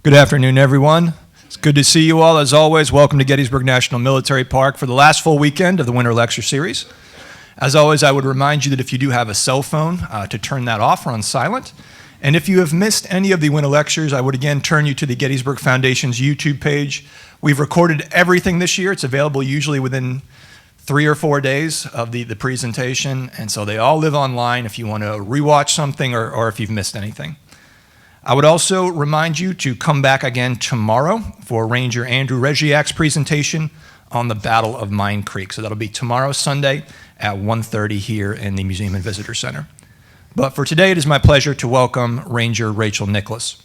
Good afternoon, everyone. It's good to see you all. As always, welcome to Gettysburg National Military Park for the last full weekend of the Winter Lecture Series. As always, I would remind you that if you do have a cell phone, to turn that off or on silent. And if you have missed any of the Winter Lectures, I would again turn you to the Gettysburg Foundation's YouTube page. We've recorded everything this year. It's available usually within 3 or 4 days of the presentation, and so they all live online if you want to rewatch something or if you've missed anything. I would also remind you to come back again tomorrow for Ranger Andrew Regiak's presentation on the Battle of Mine Creek. So that'll be tomorrow, Sunday, at 1:30 here in the Museum and Visitor Center. But for today, it is my pleasure to welcome Ranger Rachael Nicholas.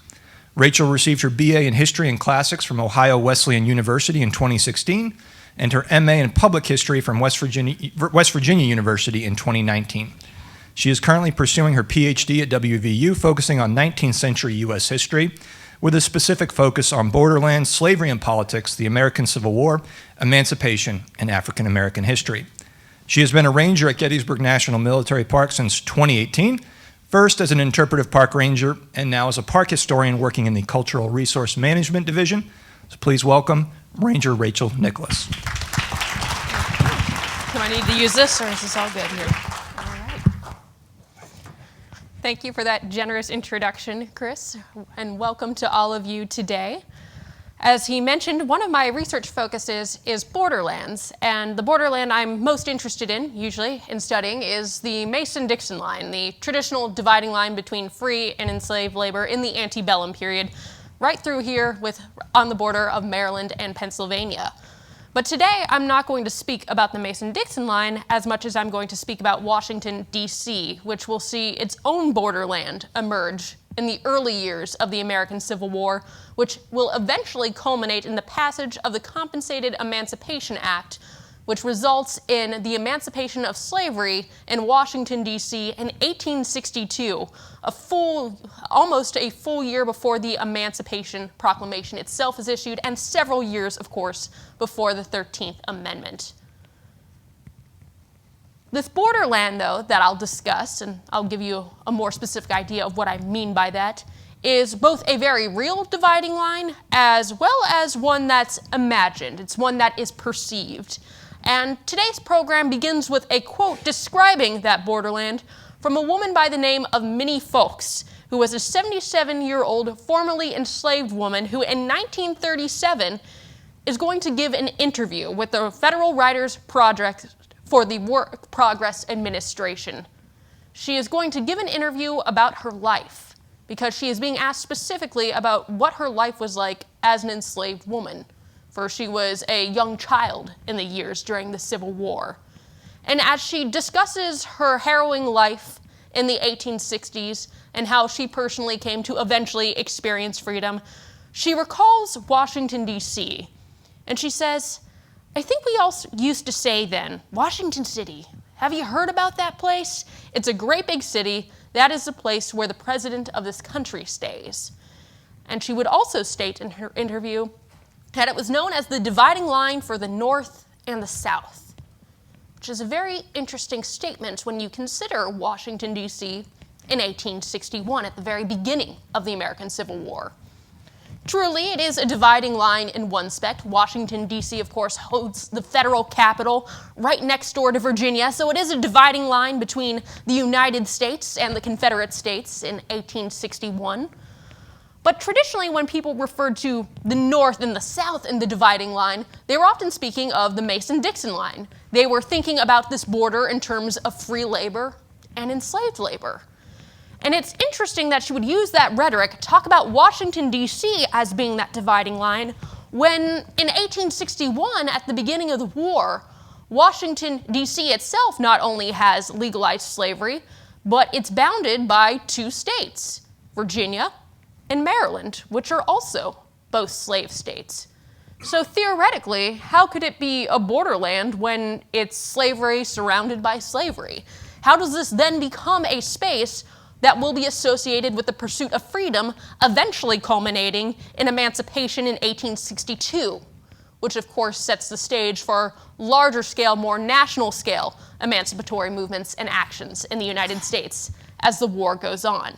Rachael received her BA in History and Classics from Ohio Wesleyan University in 2016 and her MA in Public History from West Virginia University in 2019. She is currently pursuing her PhD at WVU, focusing on 19th century U.S. history, with a specific focus on borderland, slavery and politics, the American Civil War, emancipation, and African American history. She has been a ranger at Gettysburg National Military Park since 2018, first as an interpretive park ranger, and now as a park historian working in the Cultural Resource Management Division. So please welcome Ranger Rachael Nicholas. Do I need to use this, or is this all good here? Thank you for that generous introduction, Chris, and welcome to all of you today. As he mentioned, one of my research focuses is borderlands, and the borderland I'm most interested in, usually, in studying, is the Mason-Dixon line, the traditional dividing line between free and enslaved labor in the antebellum period, right through here on the border of Maryland and Pennsylvania. But today, I'm not going to speak about the Mason-Dixon line as much as I'm going to speak about Washington, D.C., which will see its own borderland emerge in the early years of the American Civil War, which will eventually culminate in the passage of the Compensated Emancipation Act, which results in the emancipation of slavery in Washington, D.C. in 1862, almost a full year before the Emancipation Proclamation itself is issued, and several years, of course, before the 13th Amendment. This borderland, though, that I'll discuss, and I'll give you a more specific idea of what I mean by that, is both a very real dividing line as well as one that's imagined. It's one that is perceived. And today's program begins with a quote describing that borderland from a woman by the name of Minnie Folks, who was a 77-year-old formerly enslaved woman who in 1937 is going to give an interview with the Federal Writers Project for the Work Progress Administration. She is going to give an interview about her life because she is being asked specifically about what her life was like as an enslaved woman, for she was a young child in the years during the Civil War. And as she discusses her harrowing life in the 1860s and how she personally came to eventually experience freedom, she recalls Washington, D.C., and she says, "I think we all used to say then, Washington City, have you heard about that place? It's a great big city. That is the place where the president of this country stays." And she would also state in her interview that it was known as the dividing line for the North and the South, which is a very interesting statement when you consider Washington, D.C. in 1861 at the very beginning of the American Civil War. Truly, it is a dividing line in one respect. Washington, D.C., of course, holds the federal capital right next door to Virginia, so it is a dividing line between the United States and the Confederate States in 1861. But traditionally, when people referred to the North and the South in the dividing line, they were often speaking of the Mason-Dixon line. They were thinking about this border in terms of free labor and enslaved labor. And it's interesting that she would use that rhetoric, talk about Washington, D.C. as being that dividing line, when in 1861, at the beginning of the war, Washington, D.C. itself not only has legalized slavery, but it's bounded by 2 states, Virginia and Maryland, which are also both slave states. So theoretically, how could it be a borderland when it's slavery surrounded by slavery? How does this then become a space that will be associated with the pursuit of freedom, eventually culminating in emancipation in 1862, which of course sets the stage for larger scale, more national scale emancipatory movements and actions in the United States as the war goes on.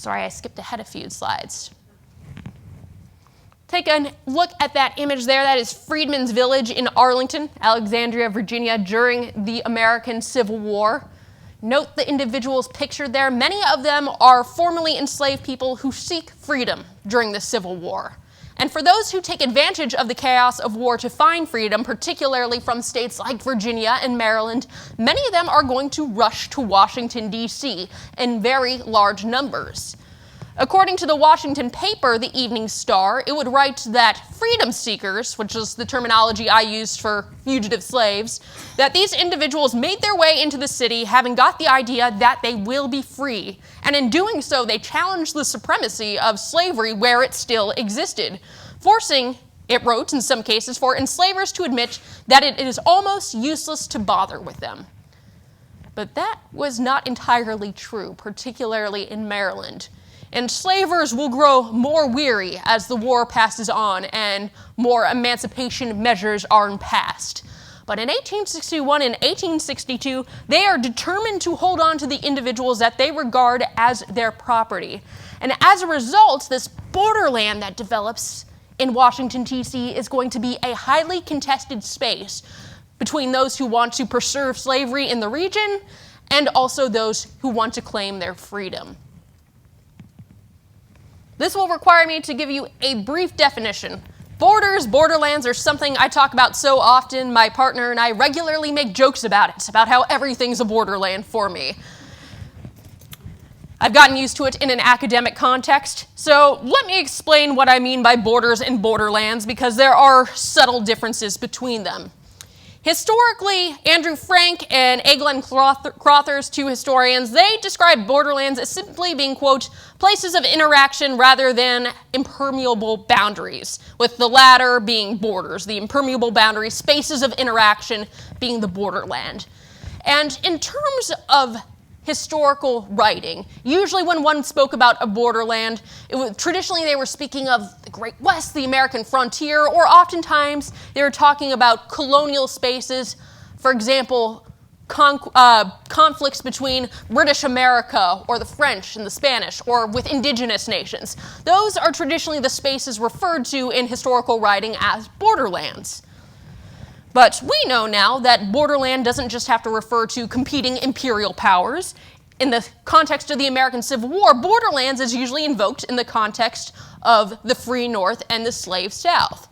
Sorry, I skipped ahead a few slides. Take a look at that image there. That is Freedmen's Village in Arlington, Alexandria, Virginia, during the American Civil War. Note the individuals pictured there. Many of them are formerly enslaved people who seek freedom during the Civil War. And for those who take advantage of the chaos of war to find freedom, particularly from states like Virginia and Maryland, many of them are going to rush to Washington, D.C. in very large numbers. According to the Washington paper, the Evening Star, it would write that freedom seekers, which is the terminology I used for fugitive slaves, that these individuals made their way into the city having got the idea that they will be free. And in doing so, they challenged the supremacy of slavery where it still existed, forcing, it wrote in some cases, for enslavers to admit that it is almost useless to bother with them. But that was not entirely true, particularly in Maryland. Enslavers will grow more weary as the war passes on and more emancipation measures are passed. But in 1861 and 1862, they are determined to hold on to the individuals that they regard as their property. And as a result, this borderland that develops in Washington, D.C. is going to be a highly contested space between those who want to preserve slavery in the region and also those who want to claim their freedom. This will require me to give you a brief definition. Borders, borderlands are something I talk about so often. My partner and I regularly make jokes about it, about how everything's a borderland for me. I've gotten used to it in an academic context, so let me explain what I mean by borders and borderlands because there are subtle differences between them. Historically, Andrew Frank and Eglin Crothers, two historians, they describe borderlands as simply being, quote, places of interaction rather than impermeable boundaries, with the latter being borders, the impermeable boundaries, spaces of interaction being the borderland. And in terms of historical writing, usually when one spoke about a borderland, traditionally they were speaking of the Great West, the American frontier, or oftentimes they were talking about colonial spaces, for example, conflicts between British America or the French and the Spanish, or with indigenous nations. Those are traditionally the spaces referred to in historical writing as borderlands. But we know now that borderland doesn't just have to refer to competing imperial powers. In the context of the American Civil War, borderlands is usually invoked in the context of the free North and the slave South.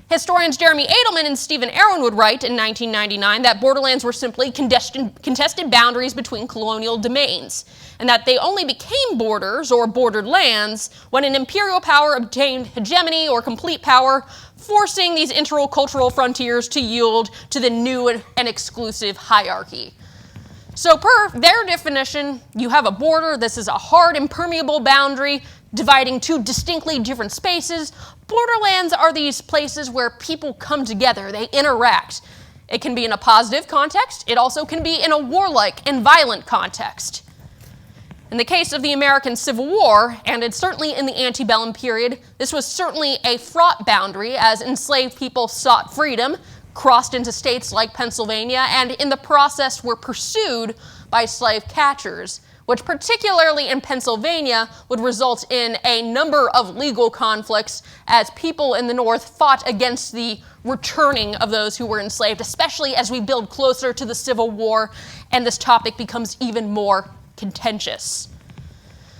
Historians Jeremy Edelman and Stephen Aaron would write in 1999 that borderlands were simply contested boundaries between colonial domains, and that they only became borders or bordered lands when an imperial power obtained hegemony or complete power, forcing these intercultural frontiers to yield to the new and exclusive hierarchy. So per their definition, you have a border. This is a hard, impermeable boundary dividing two distinctly different spaces. Borderlands are these places where people come together, they interact. It can be in a positive context. It also can be in a warlike and violent context. In the case of the American Civil War, and it's certainly in the antebellum period, this was certainly a fraught boundary as enslaved people sought freedom, crossed into states like Pennsylvania, and in the process were pursued by slave catchers, which particularly in Pennsylvania would result in a number of legal conflicts as people in the North fought against the returning of those who were enslaved, especially as we build closer to the Civil War and this topic becomes even more contentious.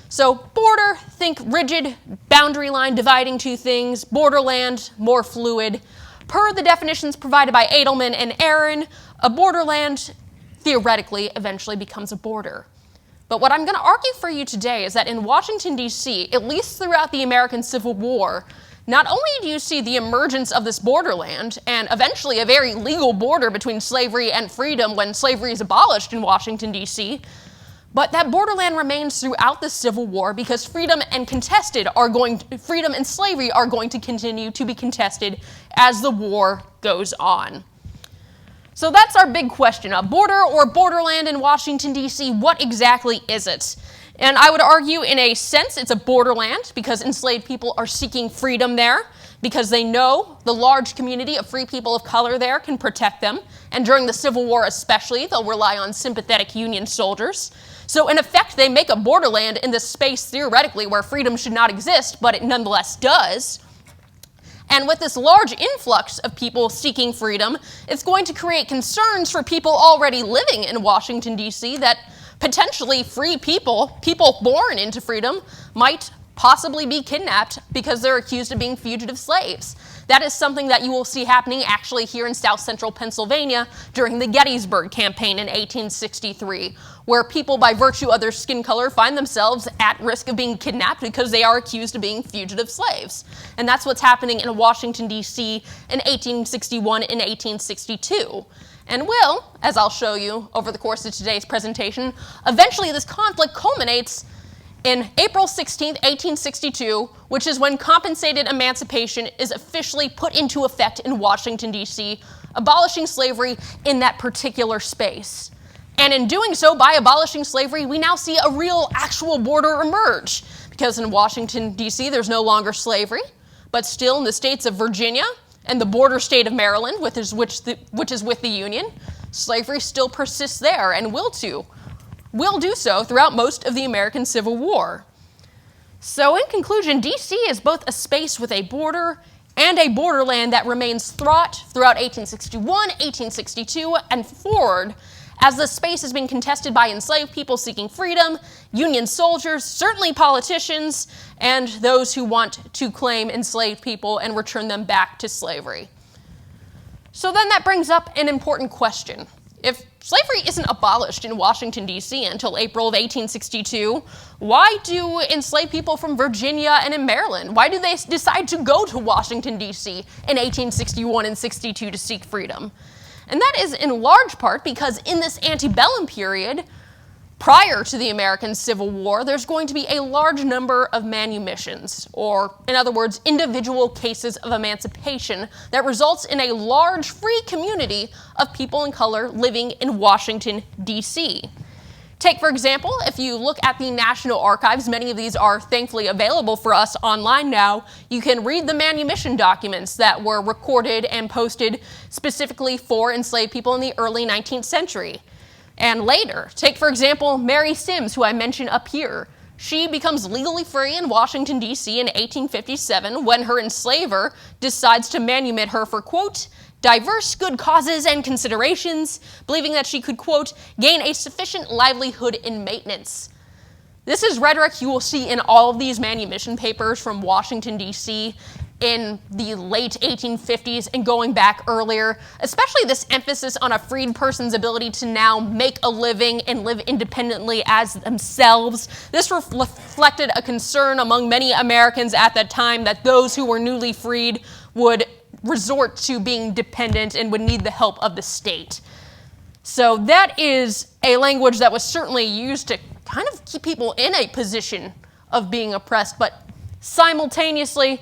So border, think rigid boundary line dividing two things, borderland, more fluid. Per the definitions provided by Edelman and Aaron, a borderland theoretically eventually becomes a border. But what I'm going to argue for you today is that in Washington, D.C., at least throughout the American Civil War, not only do you see the emergence of this borderland and eventually a very legal border between slavery and freedom when slavery is abolished in Washington, D.C., but that borderland remains throughout the Civil War because freedom and slavery are going to continue to be contested as the war goes on. So that's our big question. A border or borderland in Washington, D.C., what exactly is it? And I would argue in a sense it's a borderland because enslaved people are seeking freedom there because they know the large community of free people of color there can protect them. And during the Civil War especially, they'll rely on sympathetic Union soldiers. So in effect, they make a borderland in this space theoretically where freedom should not exist, but it nonetheless does. And with this large influx of people seeking freedom, it's going to create concerns for people already living in Washington, D.C. that potentially free people, people born into freedom, might possibly be kidnapped because they're accused of being fugitive slaves. That is something that you will see happening actually here in South Central Pennsylvania during the Gettysburg campaign in 1863, where people by virtue of their skin color find themselves at risk of being kidnapped because they are accused of being fugitive slaves. And that's what's happening in Washington, D.C. in 1861 and 1862. And will, as I'll show you over the course of today's presentation, eventually this conflict culminates in April 16, 1862, which is when compensated emancipation is officially put into effect in Washington, D.C., abolishing slavery in that particular space. And in doing so, by abolishing slavery, we now see a real, actual border emerge. Because in Washington, D.C., there's no longer slavery, but still in the states of Virginia and the border state of Maryland, which is with the Union, slavery still persists there and will do so throughout most of the American Civil War. So in conclusion, D.C. is both a space with a border and a borderland that remains throughout 1861, 1862, and forward, as the space has been contested by enslaved people seeking freedom, Union soldiers, certainly politicians, and those who want to claim enslaved people and return them back to slavery. So then that brings up an important question. If slavery isn't abolished in Washington, D.C. until April of 1862, why do enslaved people from Virginia and in Maryland, why do they decide to go to Washington, D.C. in 1861 and 62 to seek freedom? And that is in large part because in this antebellum period, prior to the American Civil War, there's going to be a large number of manumissions, or in other words, individual cases of emancipation that results in a large free community of people in color living in Washington, D.C. Take, for example, if you look at the National Archives, many of these are thankfully available for us online now, you can read the manumission documents that were recorded and posted specifically for enslaved people in the early 19th century. And later, take, for example, Mary Sims, who I mentioned up here. She becomes legally free in Washington, D.C. in 1857 when her enslaver decides to manumit her for, quote, diverse good causes and considerations, believing that she could, quote, gain a sufficient livelihood in maintenance. This is rhetoric you will see in all of these manumission papers from Washington, D.C. in the late 1850s and going back earlier, especially this emphasis on a freed person's ability to now make a living and live independently as themselves. This reflected a concern among many Americans at that time that those who were newly freed would resort to being dependent and would need the help of the state. So that is a language that was certainly used to kind of keep people in a position of being oppressed, but simultaneously,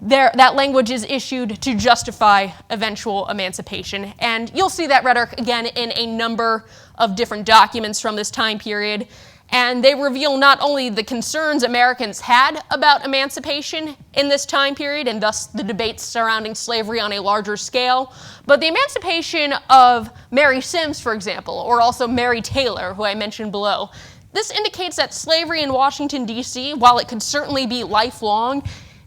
that language is issued to justify eventual emancipation. And you'll see that rhetoric again in a number of different documents from this time period. And they reveal not only the concerns Americans had about emancipation in this time period, and thus the debates surrounding slavery on a larger scale, but the emancipation of Mary Sims, for example, or also Mary Taylor, who I mentioned below. This indicates that slavery in Washington, D.C., while it could certainly be lifelong,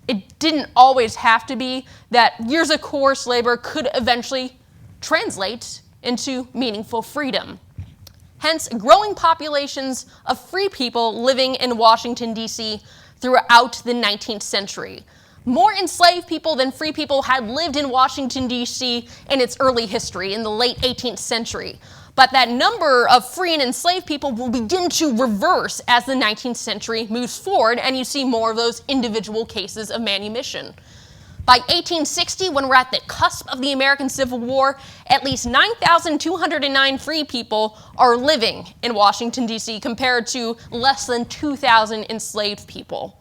it didn't always have to be, that years of coerced labor could eventually translate into meaningful freedom. Hence, growing populations of free people living in Washington, D.C. throughout the 19th century. More enslaved people than free people had lived in Washington, D.C. in its early history, in the late 18th century. But that number of free and enslaved people will begin to reverse as the 19th century moves forward, and you see more of those individual cases of manumission. By 1860, when we're at the cusp of the American Civil War, at least 9,209 free people are living in Washington, D.C., compared to less than 2,000 enslaved people.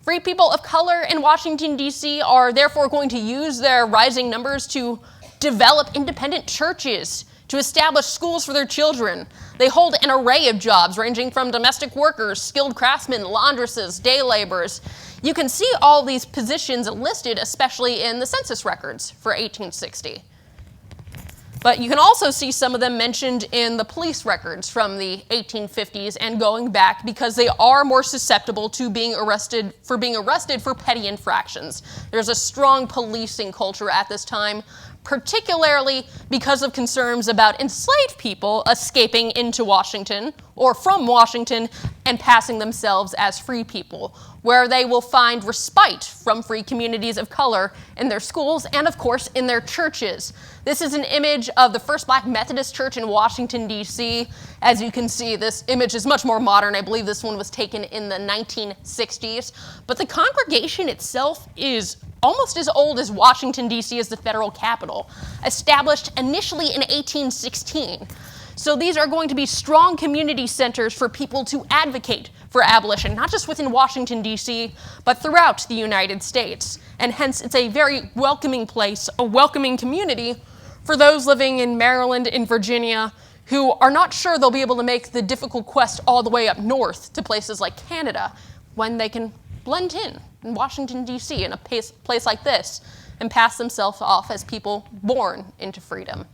Free people of color in Washington, D.C. are therefore going to use their rising numbers to develop independent churches, to establish schools for their children. They hold an array of jobs ranging from domestic workers, skilled craftsmen, laundresses, day laborers. You can see all these positions listed, especially in the census records for 1860. But you can also see some of them mentioned in the police records from the 1850s and going back, because they are more susceptible to being arrested for petty infractions. There's a strong policing culture at this time, particularly because of concerns about enslaved people escaping into Washington or from Washington and passing themselves as free people, where they will find respite from free communities of color in their schools and, of course, in their churches. This is an image of the First Black Methodist Church in Washington, D.C. As you can see, this image is much more modern. I believe this one was taken in the 1960s. But the congregation itself is almost as old as Washington, D.C. as the federal capital, established initially in 1816. So these are going to be strong community centers for people to advocate for abolition, not just within Washington, D.C., but throughout the United States. And hence, it's a very welcoming place, a welcoming community for those living in Maryland and Virginia who are not sure they'll be able to make the difficult quest all the way up north to places like Canada, when they can blend in Washington, D.C. in a place like this and pass themselves off as people born into freedom.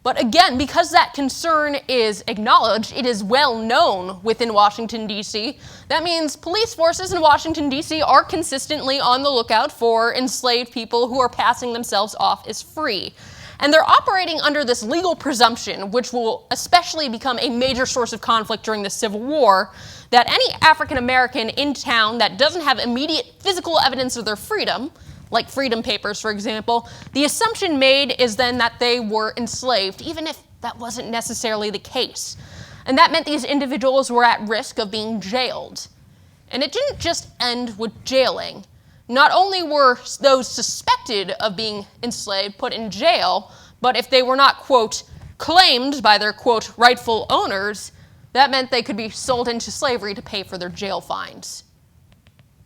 But again, because that concern is acknowledged, it is well known within Washington, D.C., that means police forces in Washington, D.C. are consistently on the lookout for enslaved people who are passing themselves off as free. And they're operating under this legal presumption, which will especially become a major source of conflict during the Civil War, that any African American in town that doesn't have immediate physical evidence of their freedom, like freedom papers, for example, the assumption made is then that they were enslaved, even if that wasn't necessarily the case. And that meant these individuals were at risk of being jailed. And it didn't just end with jailing. Not only were those suspected of being enslaved put in jail, but if they were not, quote, claimed by their, quote, rightful owners, that meant they could be sold into slavery to pay for their jail fines.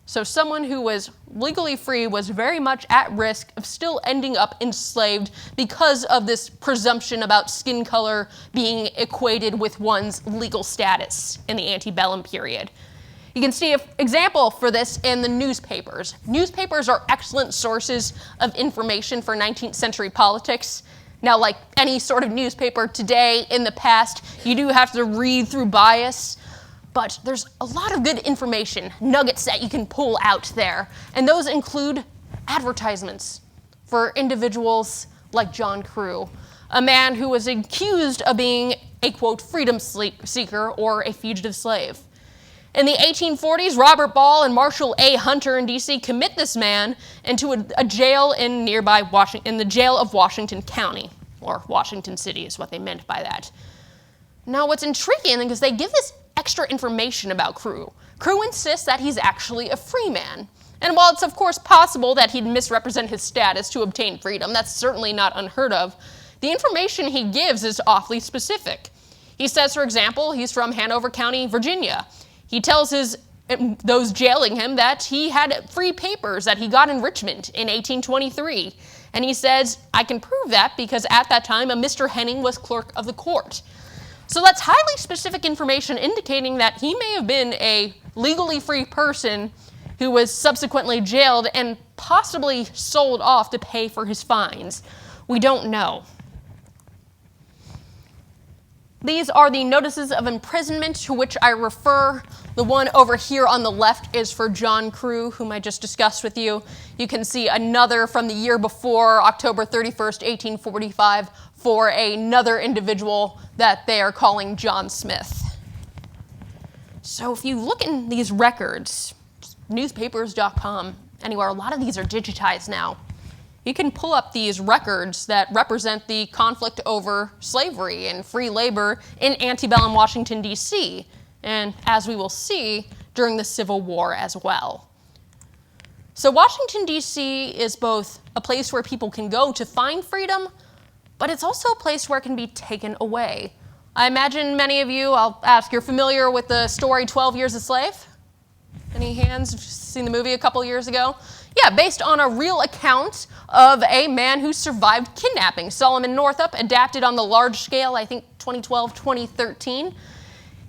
So someone who was legally free was very much at risk of still ending up enslaved because of this presumption about skin color being equated with one's legal status in the antebellum period. You can see an example for this in the newspapers. Newspapers are excellent sources of information for 19th century politics. Now, like any sort of newspaper today, in the past, you do have to read through bias, but there's a lot of good information, nuggets that you can pull out there. And those include advertisements for individuals like John Crew, a man who was accused of being a, quote, freedom seeker or a fugitive slave. In the 1840s, Robert Ball and Marshall A. Hunter in D.C. commit this man into a jail in nearby Washington, in the jail of Washington County, or Washington City is what they meant by that. Now, what's intriguing is they give this extra information about Crew. Crew insists that he's actually a free man. And while it's of course possible that he'd misrepresent his status to obtain freedom, that's certainly not unheard of, the information he gives is awfully specific. He says, for example, he's from Hanover County, Virginia. He tells those jailing him that he had free papers that he got in Richmond in 1823. And he says, I can prove that because at that time a Mr. Henning was clerk of the court. So that's highly specific information indicating that he may have been a legally free person who was subsequently jailed and possibly sold off to pay for his fines. We don't know. These are the notices of imprisonment to which I refer. The one over here on the left is for John Crew, whom I just discussed with you. You can see another from the year before, October 31st, 1845, for another individual that they are calling John Smith. So if you look in these records, newspapers.com, anywhere, a lot of these are digitized now. You can pull up these records that represent the conflict over slavery and free labor in antebellum Washington, D.C., and as we will see, during the Civil War as well. So Washington, D.C. is both a place where people can go to find freedom, but it's also a place where it can be taken away. I imagine many of you, I'll ask, you're familiar with the story 12 Years a Slave? Any hands? Seen the movie a couple years ago? Yeah, based on a real account of a man who survived kidnapping. Solomon Northup, adapted on the large scale, I think 2012, 2013.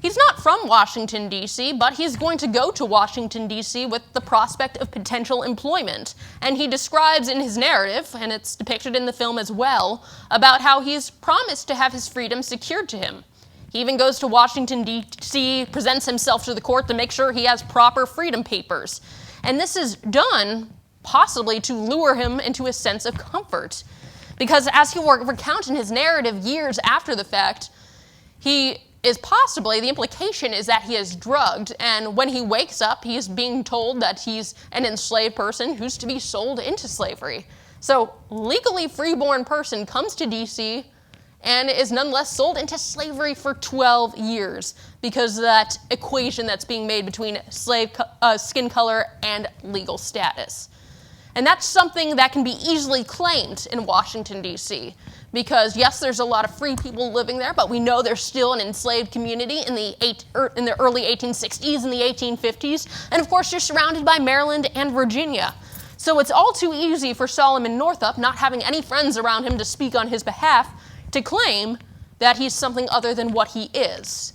He's not from Washington, D.C., but he's going to go to Washington, D.C. with the prospect of potential employment. And he describes in his narrative, and it's depicted in the film as well, about how he's promised to have his freedom secured to him. He even goes to Washington, D.C., presents himself to the court to make sure he has proper freedom papers. And this is done possibly to lure him into a sense of comfort. Because as he will recount in his narrative years after the fact, the implication is that he is drugged, and when he wakes up, he's being told that he's an enslaved person who's to be sold into slavery. So, legally freeborn person comes to D.C. and is nonetheless sold into slavery for 12 years because of that equation that's being made between skin color and legal status. And that's something that can be easily claimed in Washington, D.C., because yes, there's a lot of free people living there, but we know there's still an enslaved community in the early 1860s and the 1850s, and of course you're surrounded by Maryland and Virginia. So it's all too easy for Solomon Northup, not having any friends around him to speak on his behalf, to claim that he's something other than what he is.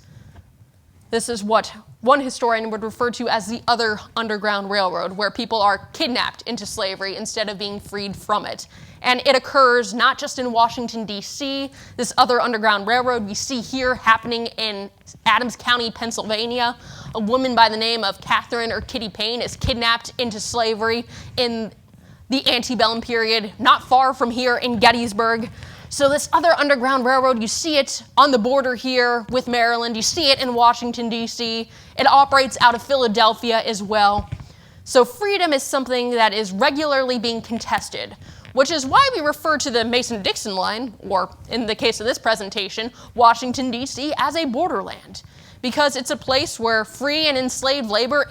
This is what one historian would refer to as the other Underground Railroad, where people are kidnapped into slavery instead of being freed from it. And it occurs not just in Washington, D.C. This other Underground Railroad we see here happening in Adams County, Pennsylvania. A woman by the name of Catherine or Kitty Payne is kidnapped into slavery in the antebellum period, not far from here in Gettysburg. So this other Underground Railroad, you see it on the border here with Maryland. You see it in Washington, D.C. It operates out of Philadelphia as well. So freedom is something that is regularly being contested, which is why we refer to the Mason-Dixon line, or in the case of this presentation, Washington, D.C., as a borderland, because it's a place where free and enslaved labor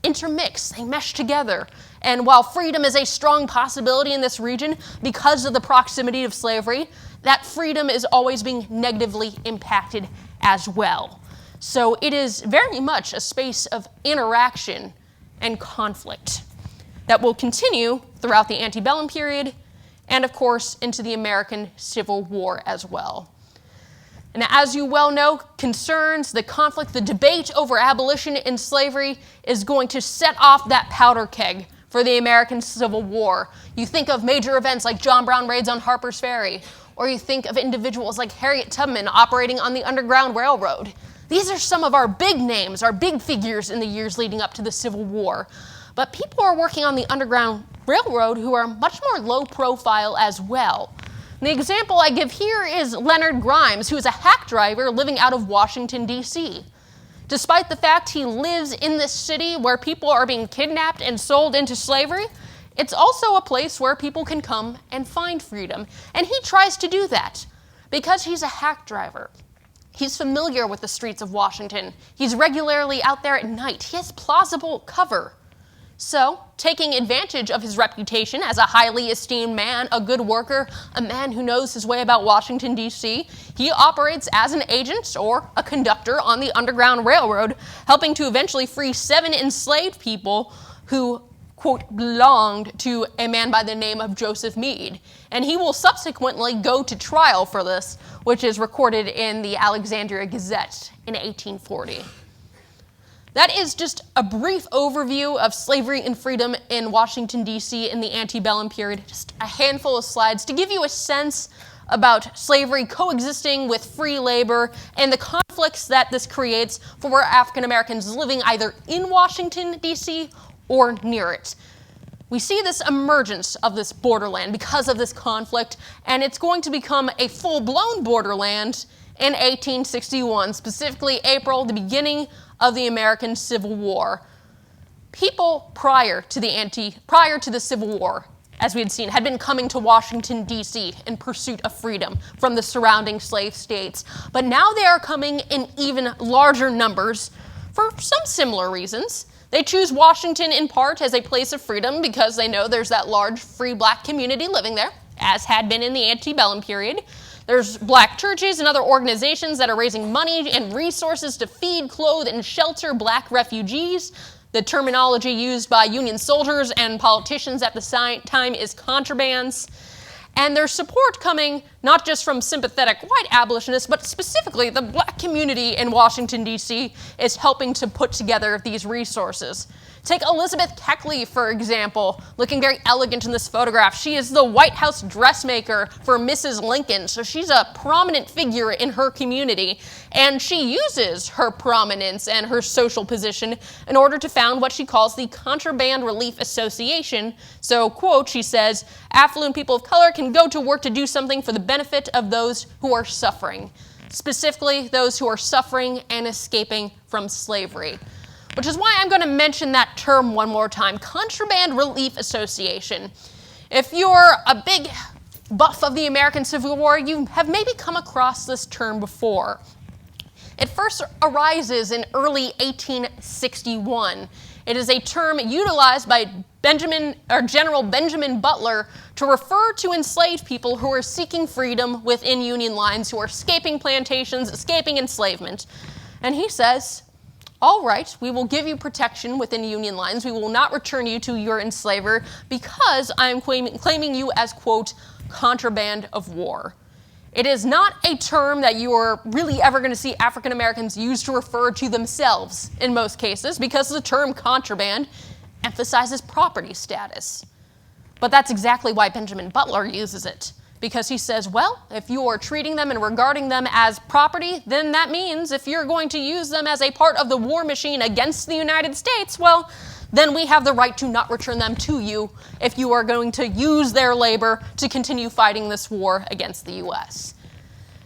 intermix, they mesh together. And while freedom is a strong possibility in this region because of the proximity of slavery, that freedom is always being negatively impacted as well. So it is very much a space of interaction and conflict that will continue throughout the antebellum period and, of course, into the American Civil War as well. And as you well know, concerns, the conflict, the debate over abolition and slavery is going to set off that powder keg for the American Civil War. You think of major events like John Brown raids on Harper's Ferry, or you think of individuals like Harriet Tubman operating on the Underground Railroad. These are some of our big names, our big figures in the years leading up to the Civil War. But people are working on the Underground Railroad who are much more low profile as well. And the example I give here is Leonard Grimes, who is a hack driver living out of Washington, D.C. Despite the fact he lives in this city where people are being kidnapped and sold into slavery, it's also a place where people can come and find freedom. And he tries to do that because he's a hack driver. He's familiar with the streets of Washington. He's regularly out there at night. He has plausible cover. So, taking advantage of his reputation as a highly esteemed man, a good worker, a man who knows his way about Washington, D.C., he operates as an agent or a conductor on the Underground Railroad, helping to eventually free 7 enslaved people who, quote, belonged to a man by the name of Joseph Meade. And he will subsequently go to trial for this, which is recorded in the Alexandria Gazette in 1840. That is just a brief overview of slavery and freedom in Washington, D.C. in the antebellum period. Just a handful of slides to give you a sense about slavery coexisting with free labor and the conflicts that this creates for African Americans living either in Washington, D.C. or near it. We see this emergence of this borderland because of this conflict, and it's going to become a full-blown borderland in 1861, specifically April, the beginning of the American Civil War. People prior to the Civil War, as we had seen, had been coming to Washington, D.C. in pursuit of freedom from the surrounding slave states. But now they are coming in even larger numbers for some similar reasons. They choose Washington in part as a place of freedom because they know there's that large free black community living there, as had been in the antebellum period. There's black churches and other organizations that are raising money and resources to feed, clothe, and shelter black refugees. The terminology used by Union soldiers and politicians at the time is contrabands. And there's support coming not just from sympathetic white abolitionists, but specifically the black community in Washington, D.C. is helping to put together these resources. Take Elizabeth Keckley, for example, looking very elegant in this photograph. She is the White House dressmaker for Mrs. Lincoln, so she's a prominent figure in her community, and she uses her prominence and her social position in order to found what she calls the Contraband Relief Association. So, quote, she says, affluent people of color can go to work to do something for the benefit of those who are suffering, specifically those who are suffering and escaping from slavery. Which is why I'm going to mention that term one more time, Contraband Relief Association. If you're a big buff of the American Civil War, you have maybe come across this term before. It first arises in early 1861. It is a term utilized by General Benjamin Butler to refer to enslaved people who are seeking freedom within Union lines, who are escaping plantations, escaping enslavement. And he says, all right, we will give you protection within Union lines. We will not return you to your enslaver because I am claiming you as, quote, contraband of war. It is not a term that you are really ever going to see African Americans use to refer to themselves in most cases because the term contraband emphasizes property status. But that's exactly why Benjamin Butler uses it. Because he says, well, if you are treating them and regarding them as property, then that means if you're going to use them as a part of the war machine against the United States, well, then we have the right to not return them to you if you are going to use their labor to continue fighting this war against the U.S.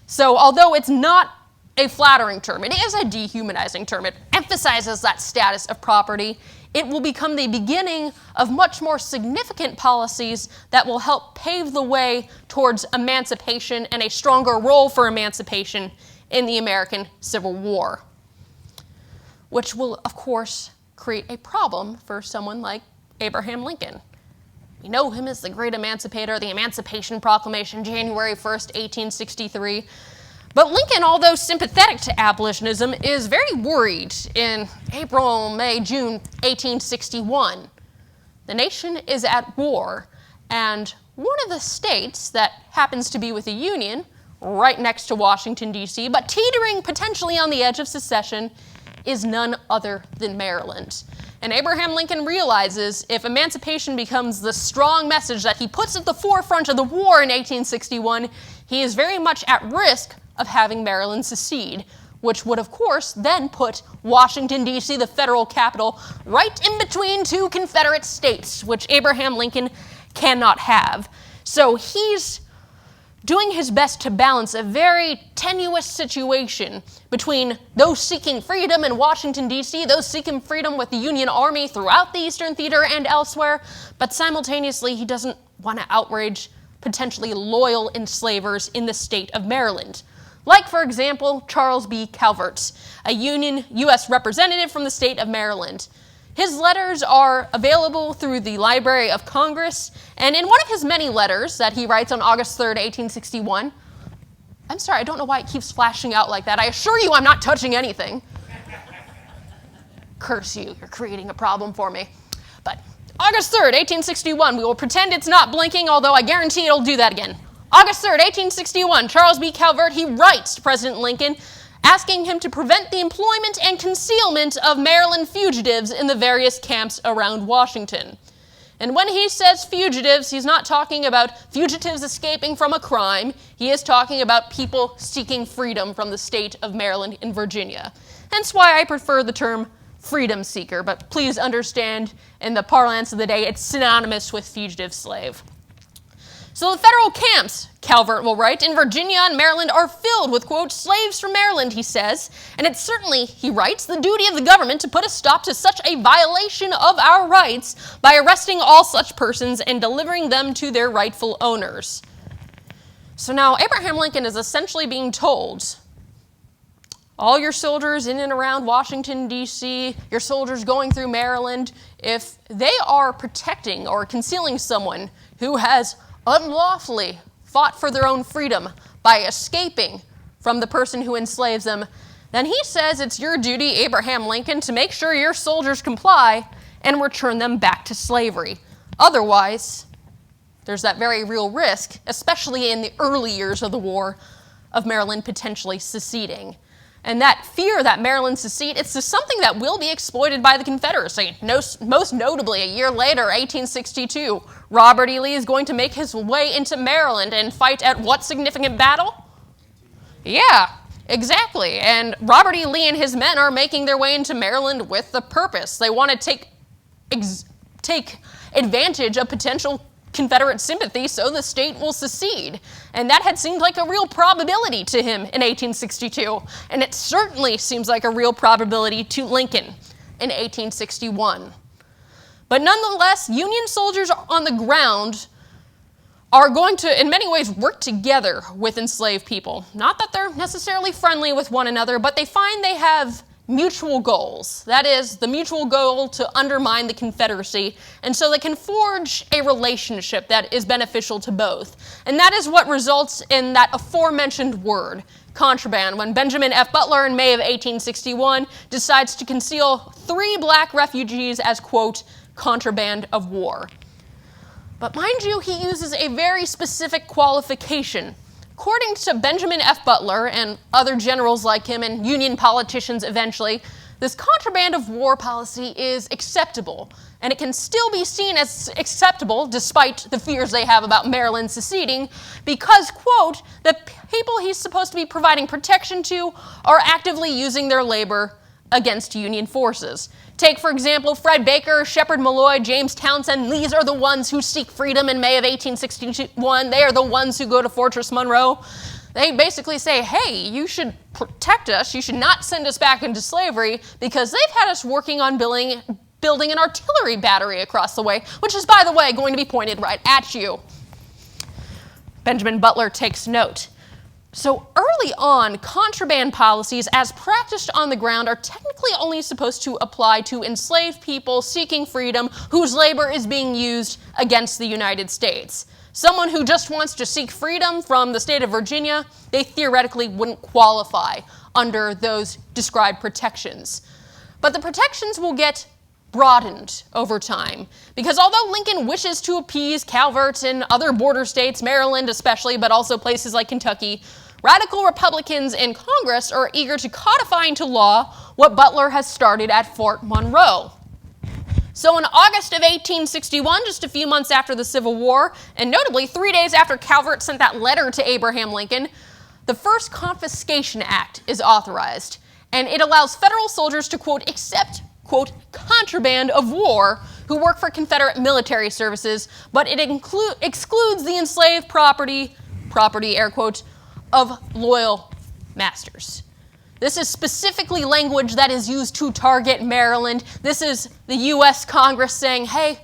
So although it's not a flattering term, it is a dehumanizing term. It emphasizes that status of property. It will become the beginning of much more significant policies that will help pave the way towards emancipation and a stronger role for emancipation in the American Civil War, which will, of course, create a problem for someone like Abraham Lincoln. We know him as the great emancipator, the Emancipation Proclamation, January 1st, 1863. But Lincoln, although sympathetic to abolitionism, is very worried in April, May, June 1861. The nation is at war, and one of the states that happens to be with the Union, right next to Washington, D.C., but teetering potentially on the edge of secession, is none other than Maryland. And Abraham Lincoln realizes if emancipation becomes the strong message that he puts at the forefront of the war in 1861, he is very much at risk of having Maryland secede, which would, of course, then put Washington, D.C., the federal capital, right in between two Confederate states, which Abraham Lincoln cannot have. So he's doing his best to balance a very tenuous situation between those seeking freedom in Washington, D.C., those seeking freedom with the Union Army throughout the Eastern Theater and elsewhere, but simultaneously he doesn't want to outrage potentially loyal enslavers in the state of Maryland. Like, for example, Charles B. Calvert, a Union U.S. representative from the state of Maryland. His letters are available through the Library of Congress, and in one of his many letters that he writes on August 3rd, 1861, I'm sorry, I don't know why it keeps flashing out like that. I assure you I'm not touching anything. Curse you, you're creating a problem for me. But August 3rd, 1861, we will pretend it's not blinking, although I guarantee it'll do that again. August 3rd, 1861, Charles B. Calvert, he writes to President Lincoln asking him to prevent the employment and concealment of Maryland fugitives in the various camps around Washington. And when he says fugitives, he's not talking about fugitives escaping from a crime. He is talking about people seeking freedom from the state of Maryland and Virginia. Hence why I prefer the term freedom seeker, but please understand in the parlance of the day, it's synonymous with fugitive slave. So the federal camps, Calvert will write, in Virginia and Maryland are filled with, quote, slaves from Maryland, he says, and it's certainly, he writes, the duty of the government to put a stop to such a violation of our rights by arresting all such persons and delivering them to their rightful owners. So now Abraham Lincoln is essentially being told, all your soldiers in and around Washington, D.C., your soldiers going through Maryland, if they are protecting or concealing someone who has unlawfully fought for their own freedom by escaping from the person who enslaves them, then he says it's your duty, Abraham Lincoln, to make sure your soldiers comply and return them back to slavery. Otherwise, there's that very real risk, especially in the early years of the war, of Maryland potentially seceding. And that fear that Maryland secede, it's just something that will be exploited by the Confederacy. Most notably, a year later, 1862, Robert E. Lee is going to make his way into Maryland and fight at what significant battle? Yeah, exactly. And Robert E. Lee and his men are making their way into Maryland with the purpose. They want to take advantage of potential Confederate sympathy so the state will secede. And that had seemed like a real probability to him in 1862. And it certainly seems like a real probability to Lincoln in 1861. But nonetheless, Union soldiers on the ground are going to, in many ways, work together with enslaved people. Not that they're necessarily friendly with one another, but they find they have mutual goals. That is, the mutual goal to undermine the Confederacy, and so they can forge a relationship that is beneficial to both. And that is what results in that aforementioned word, contraband, when Benjamin F. Butler in May of 1861 decides to conceal 3 black refugees as, quote, contraband of war. But mind you, he uses a very specific qualification. According to Benjamin F. Butler and other generals like him and Union politicians eventually, this contraband of war policy is acceptable, and it can still be seen as acceptable despite the fears they have about Maryland seceding because, quote, the people he's supposed to be providing protection to are actively using their labor against Union forces. Take, for example, Fred Baker, Shepard Malloy, James Townsend. These are the ones who seek freedom in May of 1861. They are the ones who go to Fortress Monroe. They basically say, hey, you should protect us. You should not send us back into slavery because they've had us working on building an artillery battery across the way, which is, by the way, going to be pointed right at you. Benjamin Butler takes note. So early on, contraband policies as practiced on the ground are technically only supposed to apply to enslaved people seeking freedom whose labor is being used against the United States. Someone who just wants to seek freedom from the state of Virginia, they theoretically wouldn't qualify under those described protections. But the protections will get broadened over time. Because although Lincoln wishes to appease Calvert and other border states, Maryland especially, but also places like Kentucky, radical Republicans in Congress are eager to codify into law what Butler has started at Fort Monroe. So in August of 1861, just a few months after the Civil War, and notably 3 days after Calvert sent that letter to Abraham Lincoln, the first Confiscation Act is authorized, and it allows federal soldiers to, quote, accept, quote, contraband of war who work for Confederate military services, but it excludes the enslaved property, air quotes, of loyal masters. This is specifically language that is used to target Maryland. This is the U.S. Congress saying, hey,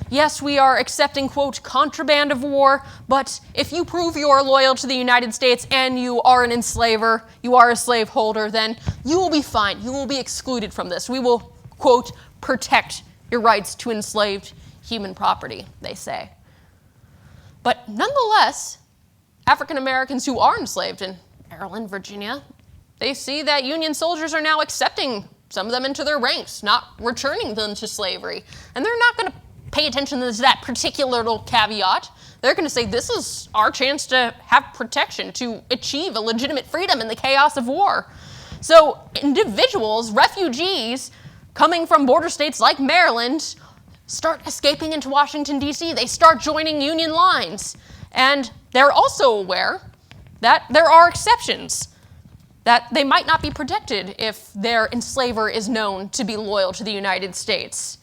yes, we are accepting, quote, contraband of war, but if you prove you are loyal to the United States and you are an enslaver, you are a slaveholder, then you will be fine. You will be excluded from this. We will, quote, protect your rights to enslaved human property, they say. But nonetheless, African Americans who are enslaved in Maryland, Virginia, they see that Union soldiers are now accepting some of them into their ranks, not returning them to slavery. And they're not going to pay attention to that particular little caveat. They're going to say, this is our chance to have protection, to achieve a legitimate freedom in the chaos of war. So individuals, refugees, coming from border states like Maryland, start escaping into Washington, D.C. They start joining Union lines. And they're also aware that there are exceptions, that they might not be protected if their enslaver is known to be loyal to the United States.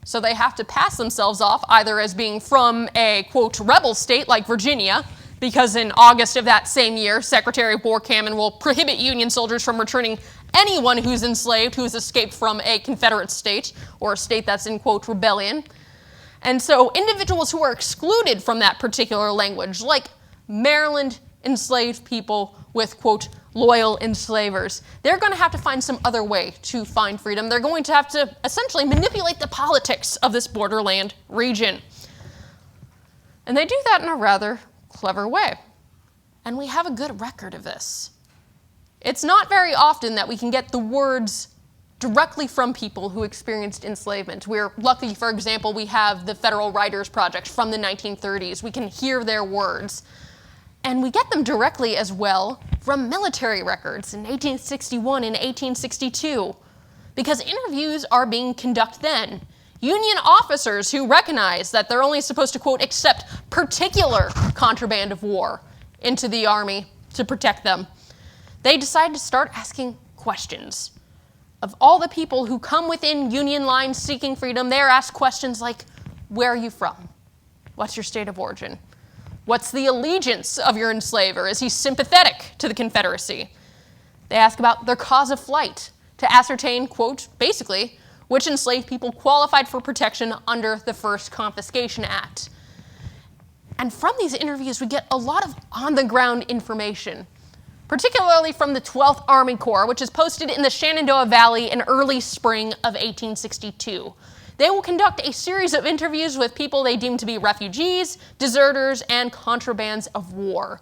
So they have to pass themselves off either as being from a, quote, rebel state like Virginia, because in August of that same year, Secretary of War Cameron will prohibit Union soldiers from returning anyone who's enslaved who has escaped from a Confederate state or a state that's in, quote, rebellion. And so individuals who are excluded from that particular language, like Maryland enslaved people with, quote, loyal enslavers, they're going to have to find some other way to find freedom. They're going to have to essentially manipulate the politics of this borderland region. And they do that in a rather clever way. And we have a good record of this. It's not very often that we can get the words directly from people who experienced enslavement. We're lucky, for example, we have the Federal Writers Project from the 1930s. We can hear their words. And we get them directly as well from military records in 1861 and 1862, because interviews are being conducted then. Union officers who recognize that they're only supposed to, quote, accept particular contraband of war into the army to protect them, they decide to start asking questions. Of all the people who come within Union lines seeking freedom, they're asked questions like, where are you from? What's your state of origin? What's the allegiance of your enslaver? Is he sympathetic to the Confederacy? They ask about their cause of flight to ascertain, quote, basically, which enslaved people qualified for protection under the First Confiscation Act. And from these interviews, we get a lot of on-the-ground information, particularly from the 12th Army Corps, which is posted in the Shenandoah Valley in early spring of 1862. They will conduct a series of interviews with people they deem to be refugees, deserters, and contrabands of war.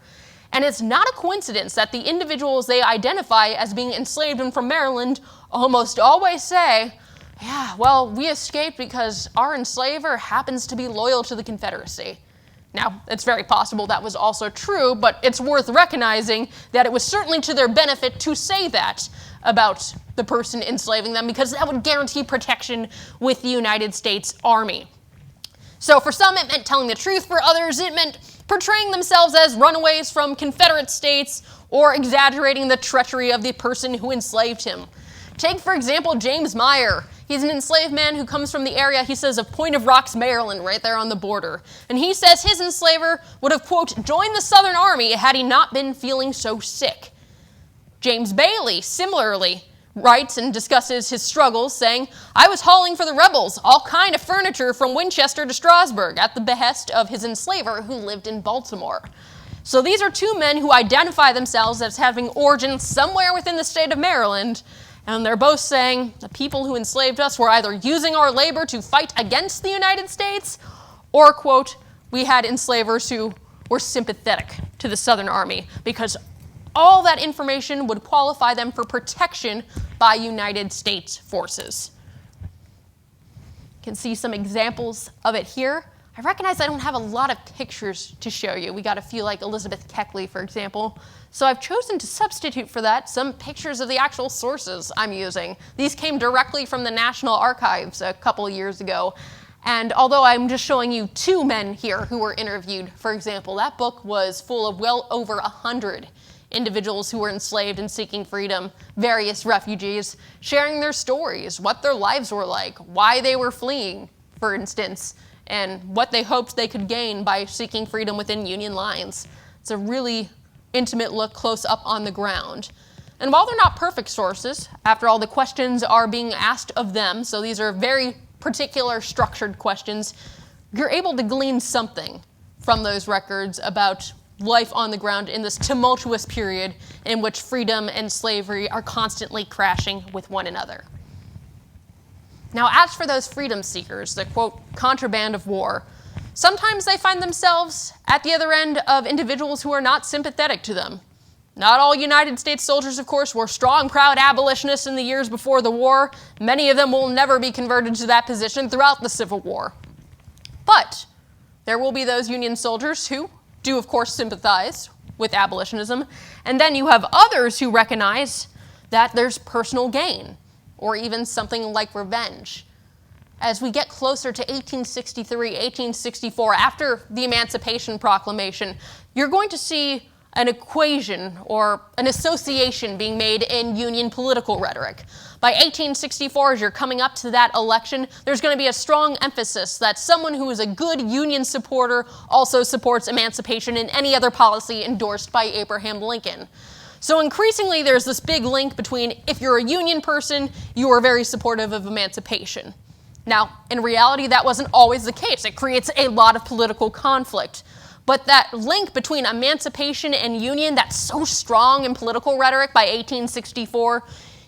And it's not a coincidence that the individuals they identify as being enslaved and from Maryland almost always say, yeah, well, we escaped because our enslaver happens to be loyal to the Confederacy. Now, it's very possible that was also true, but it's worth recognizing that it was certainly to their benefit to say that about the person enslaving them, because that would guarantee protection with the United States Army. So for some, it meant telling the truth. For others, it meant portraying themselves as runaways from Confederate states or exaggerating the treachery of the person who enslaved him. Take, for example, James Meyer. He's an enslaved man who comes from the area, he says, of Point of Rocks, Maryland, right there on the border. And he says his enslaver would have, quote, joined the Southern Army had he not been feeling so sick. James Bailey, similarly, writes and discusses his struggles, saying, I was hauling for the rebels all kind of furniture from Winchester to Strasburg at the behest of his enslaver who lived in Baltimore. So these are two men who identify themselves as having origins somewhere within the state of Maryland, and they're both saying the people who enslaved us were either using our labor to fight against the United States, or, quote, we had enslavers who were sympathetic to the Southern Army, because all that information would qualify them for protection by United States forces. You can see some examples of it here. I recognize I don't have a lot of pictures to show you. We got a few like Elizabeth Keckley, for example. So I've chosen to substitute for that some pictures of the actual sources I'm using. These came directly from the National Archives a couple of years ago. And although I'm just showing you two men here who were interviewed, for example, that book was full of well over 100 individuals who were enslaved and seeking freedom, various refugees, sharing their stories, what their lives were like, why they were fleeing, for instance, and what they hoped they could gain by seeking freedom within Union lines. It's a really intimate look close up on the ground. And while they're not perfect sources, after all, the questions are being asked of them, so these are very particular structured questions, you're able to glean something from those records about life on the ground in this tumultuous period in which freedom and slavery are constantly crashing with one another. Now, as for those freedom seekers, the, quote, contraband of war, sometimes they find themselves at the other end of individuals who are not sympathetic to them. Not all United States soldiers, of course, were strong, proud abolitionists in the years before the war. Many of them will never be converted to that position throughout the Civil War. But there will be those Union soldiers who do, of course, sympathize with abolitionism. And then you have others who recognize that there's personal gain, or even something like revenge. As we get closer to 1863, 1864, after the Emancipation Proclamation, you're going to see an equation or an association being made in Union political rhetoric. By 1864, as you're coming up to that election, there's going to be a strong emphasis that someone who is a good Union supporter also supports emancipation and any other policy endorsed by Abraham Lincoln. So increasingly, there's this big link between if you're a Union person, you are very supportive of emancipation. Now, in reality, that wasn't always the case. It creates a lot of political conflict. But that link between emancipation and Union that's so strong in political rhetoric by 1864,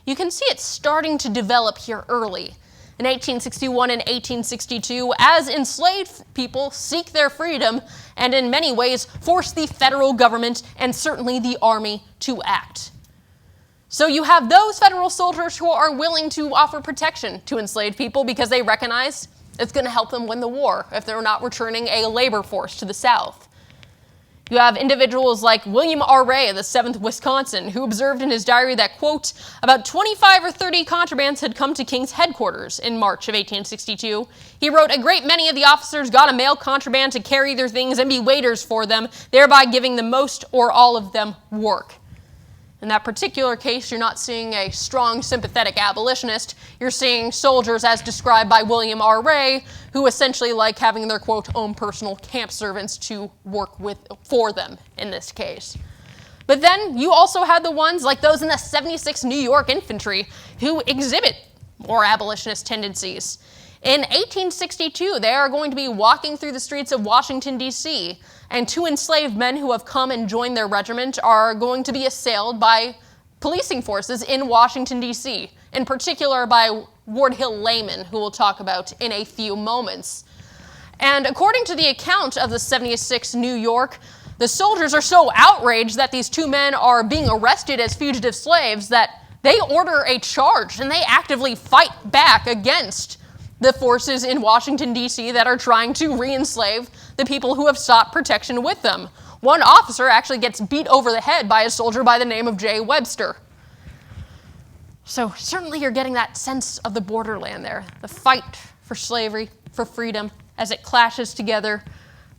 you can see it starting to develop here early. In 1861 and 1862, as enslaved people seek their freedom and in many ways force the federal government and certainly the Army to act. So you have those federal soldiers who are willing to offer protection to enslaved people because they recognize it's going to help them win the war if they're not returning a labor force to the South. You have individuals like William R. Ray of the 7th Wisconsin, who observed in his diary that, quote, about 25 or 30 contrabands had come to King's headquarters in March of 1862. He wrote, a great many of the officers got a mail contraband to carry their things and be waiters for them, thereby giving the most or all of them work. In that particular case, you're not seeing a strong, sympathetic abolitionist. You're seeing soldiers as described by William R. Ray, who essentially like having their, quote, own personal camp servants to work for them in this case. But then you also had the ones like those in the 76th New York Infantry who exhibit more abolitionist tendencies. In 1862, they are going to be walking through the streets of Washington, D.C., and 2 enslaved men who have come and joined their regiment are going to be assailed by policing forces in Washington, D.C., in particular by Hill Lamon, who we'll talk about in a few moments. And according to the account of the 76th New York, the soldiers are so outraged that these 2 men are being arrested as fugitive slaves that they order a charge and they actively fight back against the forces in Washington, D.C. that are trying to re-enslave the people who have sought protection with them. One officer actually gets beat over the head by a soldier by the name of J. Webster. So certainly you're getting that sense of the borderland there, the fight for slavery, for freedom, as it clashes together,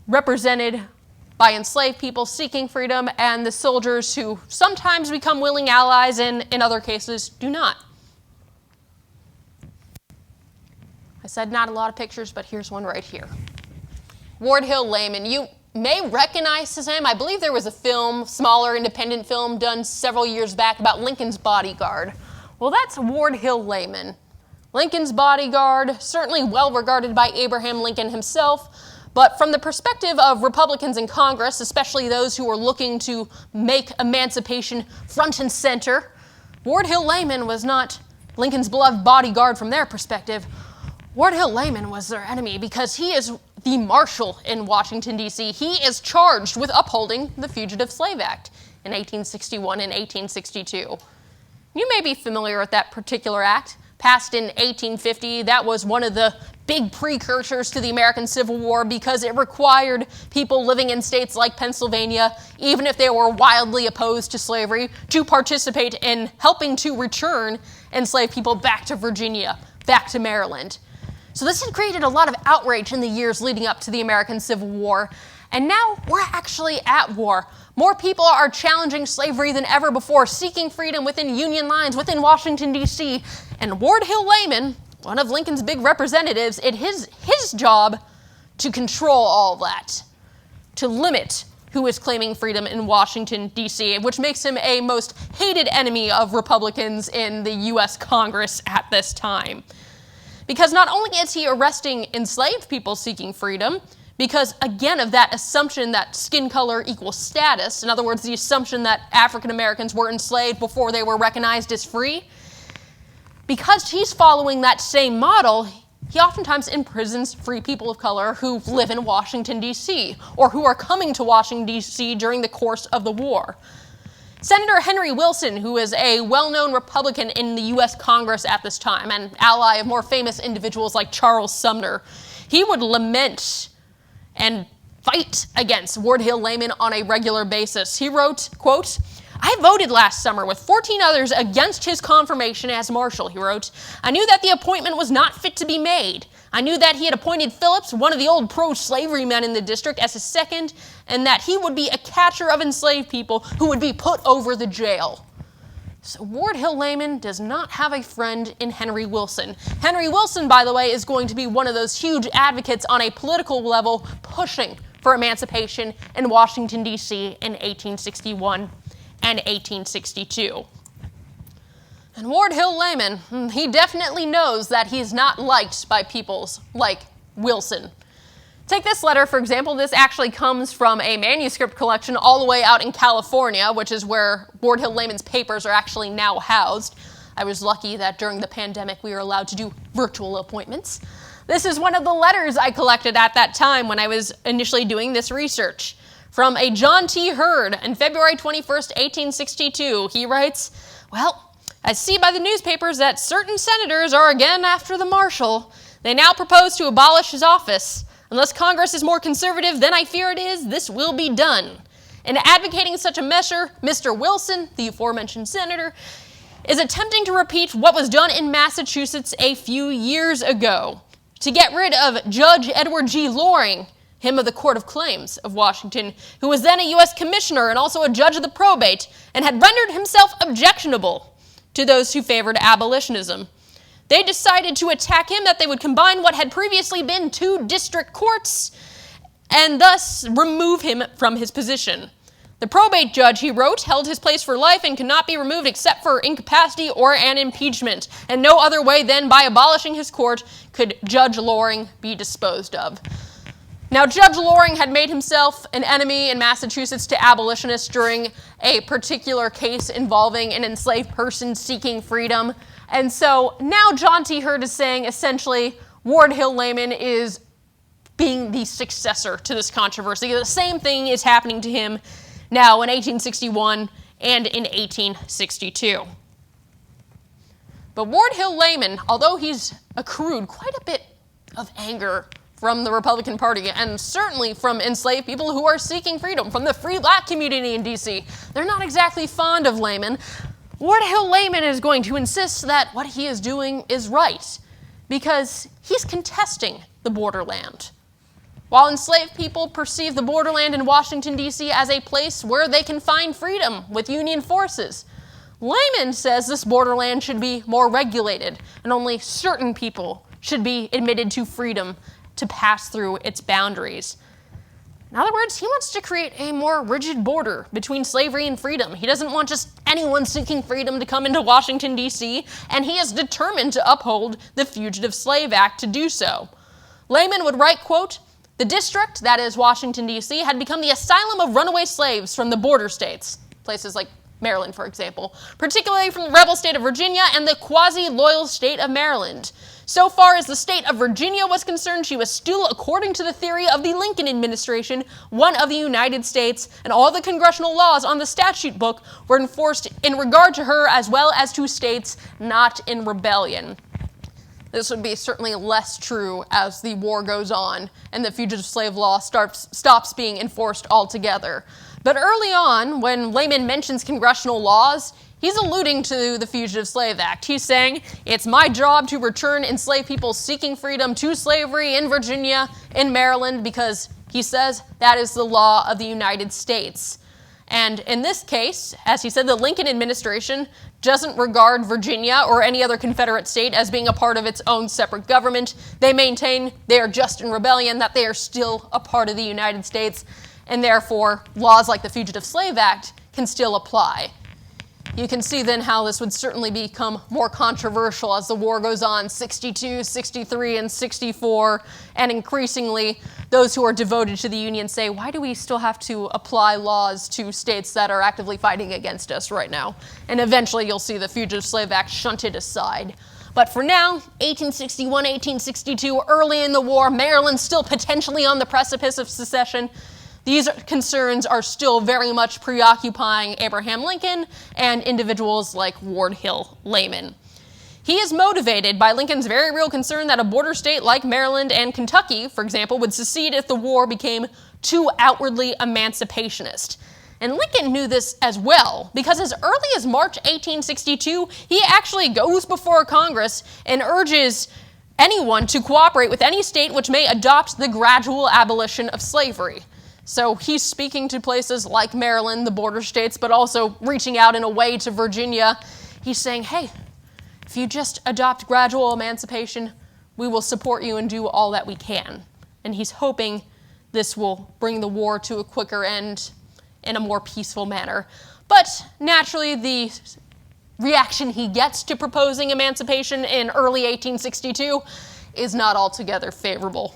represented by enslaved people seeking freedom and the soldiers who sometimes become willing allies and in other cases do not. I said not a lot of pictures, but here's one right here. Hill Lamon. You may recognize his name. I believe there was a film, smaller independent film, done several years back about Lincoln's bodyguard. Well, that's Hill Lamon. Lincoln's bodyguard, certainly well regarded by Abraham Lincoln himself, but from the perspective of Republicans in Congress, especially those who are looking to make emancipation front and center, Hill Lamon was not Lincoln's beloved bodyguard from their perspective. Hill Lamon was their enemy because he is the marshal in Washington, D.C. He is charged with upholding the Fugitive Slave Act in 1861 and 1862. You may be familiar with that particular act. Passed in 1850, that was one of the big precursors to the American Civil War because it required people living in states like Pennsylvania, even if they were wildly opposed to slavery, to participate in helping to return enslaved people back to Virginia, back to Maryland. So this had created a lot of outrage in the years leading up to the American Civil War. And now we're actually at war. More people are challenging slavery than ever before, seeking freedom within Union lines, within Washington, D.C. And Hill Lamon, one of Lincoln's big representatives, it is his job to control all that, to limit who is claiming freedom in Washington, D.C., which makes him a most hated enemy of Republicans in the U.S. Congress at this time. Because not only is he arresting enslaved people seeking freedom, because again of that assumption that skin color equals status, in other words, the assumption that African Americans were enslaved before they were recognized as free, because he's following that same model, he oftentimes imprisons free people of color who live in Washington, D.C., or who are coming to Washington, D.C. during the course of the war. Senator Henry Wilson, who is a well-known Republican in the U.S. Congress at this time, an ally of more famous individuals like Charles Sumner, he would lament and fight against Hill Lamon on a regular basis. He wrote, quote, I voted last summer with 14 others against his confirmation as marshal, he wrote. I knew that the appointment was not fit to be made. I knew that he had appointed Phillips, one of the old pro-slavery men in the district, as his second, and that he would be a catcher of enslaved people who would be put over the jail. So Hill Lamon does not have a friend in Henry Wilson. Henry Wilson, by the way, is going to be one of those huge advocates on a political level pushing for emancipation in Washington, D.C. in 1861 and 1862. And Hill Lamon, he definitely knows that he's not liked by peoples like Wilson. Take this letter, for example. This actually comes from a manuscript collection all the way out in California, which is where Hill Lamon's papers are actually now housed. I was lucky that during the pandemic we were allowed to do virtual appointments. This is one of the letters I collected at that time when I was initially doing this research. From a John T. Hurd on February 21st, 1862, he writes, "Well, I see by the newspapers that certain senators are again after the marshal. They now propose to abolish his office. Unless Congress is more conservative than I fear it is, this will be done. In advocating such a measure, Mr. Wilson, the aforementioned senator, is attempting to repeat what was done in Massachusetts a few years ago, to get rid of Judge Edward G. Loring, him of the Court of Claims of Washington, who was then a U.S. commissioner and also a judge of the probate, and had rendered himself objectionable to those who favored abolitionism. They decided to attack him that they would combine what had previously been 2 district courts and thus remove him from his position. The probate judge, he wrote, held his place for life and could not be removed except for incapacity or an impeachment, and no other way than by abolishing his court could Judge Loring be disposed of." Now, Judge Loring had made himself an enemy in Massachusetts to abolitionists during a particular case involving an enslaved person seeking freedom. And so now John T. Hurd is saying, essentially, Ward Hill Lamon is being the successor to this controversy. The same thing is happening to him now in 1861 and in 1862. But Ward Hill Lamon, although he's accrued quite a bit of anger from the Republican Party, and certainly from enslaved people who are seeking freedom, from the free black community in D.C., they're not exactly fond of Lamon. Ward Hill Lamon is going to insist that what he is doing is right, because he's contesting the borderland. While enslaved people perceive the borderland in Washington, D.C. as a place where they can find freedom with Union forces, Lamon says this borderland should be more regulated, and only certain people should be admitted to freedom to pass through its boundaries. In other words, he wants to create a more rigid border between slavery and freedom. He doesn't want just anyone seeking freedom to come into Washington, D.C., and he is determined to uphold the Fugitive Slave Act to do so. Lamon would write, quote, "The district, that is Washington, D.C., had become the asylum of runaway slaves from the border states," places like Maryland, for example, particularly from the rebel state of Virginia and the quasi-loyal state of Maryland. So far as the state of Virginia was concerned, she was still, according to the theory of the Lincoln administration, one of the United States, and all the congressional laws on the statute book were enforced in regard to her as well as to states not in rebellion. This would be certainly less true as the war goes on and the fugitive slave law stops being enforced altogether. But early on, when Lamon mentions congressional laws, he's alluding to the Fugitive Slave Act. He's saying, it's my job to return enslaved people seeking freedom to slavery in Virginia, in Maryland, because he says that is the law of the United States. And in this case, as he said, the Lincoln administration doesn't regard Virginia or any other Confederate state as being a part of its own separate government. They maintain they are just in rebellion, that they are still a part of the United States, and therefore laws like the Fugitive Slave Act can still apply. You can see then how this would certainly become more controversial as the war goes on, 62, 63, and 64, and increasingly those who are devoted to the Union say, why do we still have to apply laws to states that are actively fighting against us right now? And eventually you'll see the Fugitive Slave Act shunted aside. But for now, 1861, 1862, early in the war, Maryland still potentially on the precipice of secession. These concerns are still very much preoccupying Abraham Lincoln and individuals like Ward Hill Lamon. He is motivated by Lincoln's very real concern that a border state like Maryland and Kentucky, for example, would secede if the war became too outwardly emancipationist. And Lincoln knew this as well, because as early as March 1862, he actually goes before Congress and urges anyone to cooperate with any state which may adopt the gradual abolition of slavery. So he's speaking to places like Maryland, the border states, but also reaching out in a way to Virginia. He's saying, hey, if you just adopt gradual emancipation, we will support you and do all that we can. And he's hoping this will bring the war to a quicker end in a more peaceful manner. But naturally, the reaction he gets to proposing emancipation in early 1862 is not altogether favorable.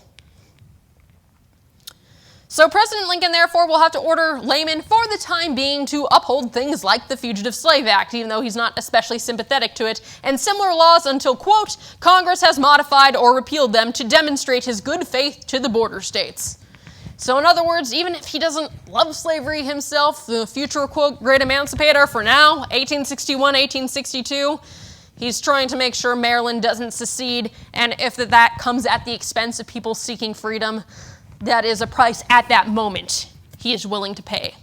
So President Lincoln, therefore, will have to order Lamon for the time being to uphold things like the Fugitive Slave Act, even though he's not especially sympathetic to it, and similar laws until, quote, Congress has modified or repealed them to demonstrate his good faith to the border states. So in other words, even if he doesn't love slavery himself, the future, quote, great emancipator for now, 1861, 1862, he's trying to make sure Maryland doesn't secede, and if that comes at the expense of people seeking freedom, that is a price at that moment he is willing to pay.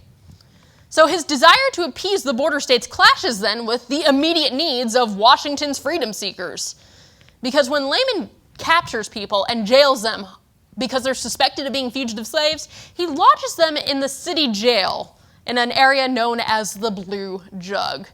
So his desire to appease the border states clashes then with the immediate needs of Washington's freedom seekers. Because when Lamon captures people and jails them because they're suspected of being fugitive slaves, he lodges them in the city jail in an area known as the Blue Jug.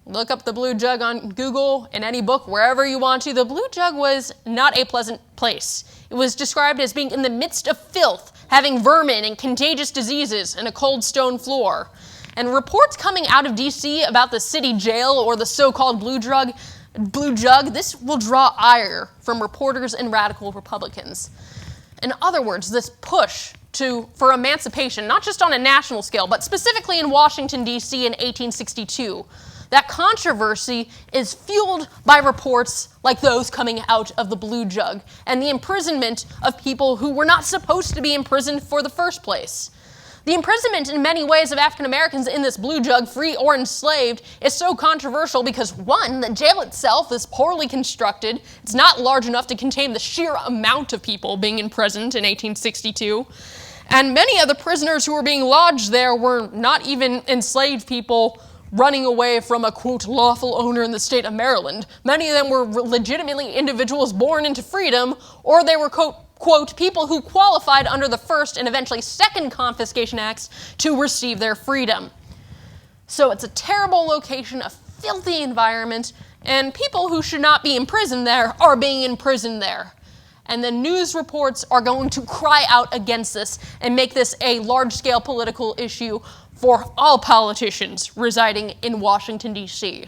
Look up the Blue Jug on Google, in any book, wherever you want to. The Blue Jug was not a pleasant place. It was described as being in the midst of filth, having vermin and contagious diseases, and a cold stone floor. And reports coming out of D.C. about the city jail or the so-called Blue Jug, this will draw ire from reporters and radical Republicans. In other words, this push for emancipation, not just on a national scale, but specifically in Washington, D.C. in 1862, that controversy is fueled by reports like those coming out of the Blue Jug and the imprisonment of people who were not supposed to be imprisoned for the first place. The imprisonment in many ways of African Americans in this Blue Jug, free or enslaved, is so controversial because, one, the jail itself is poorly constructed. It's not large enough to contain the sheer amount of people being imprisoned in 1862. And many of the prisoners who were being lodged there were not even enslaved people running away from a, quote, lawful owner in the state of Maryland. Many of them were legitimately individuals born into freedom, or they were, quote, people who qualified under the first and eventually second confiscation acts to receive their freedom. So it's a terrible location, a filthy environment, and people who should not be imprisoned there are being imprisoned there. And the news reports are going to cry out against this and make this a large-scale political issue for all politicians residing in Washington, D.C.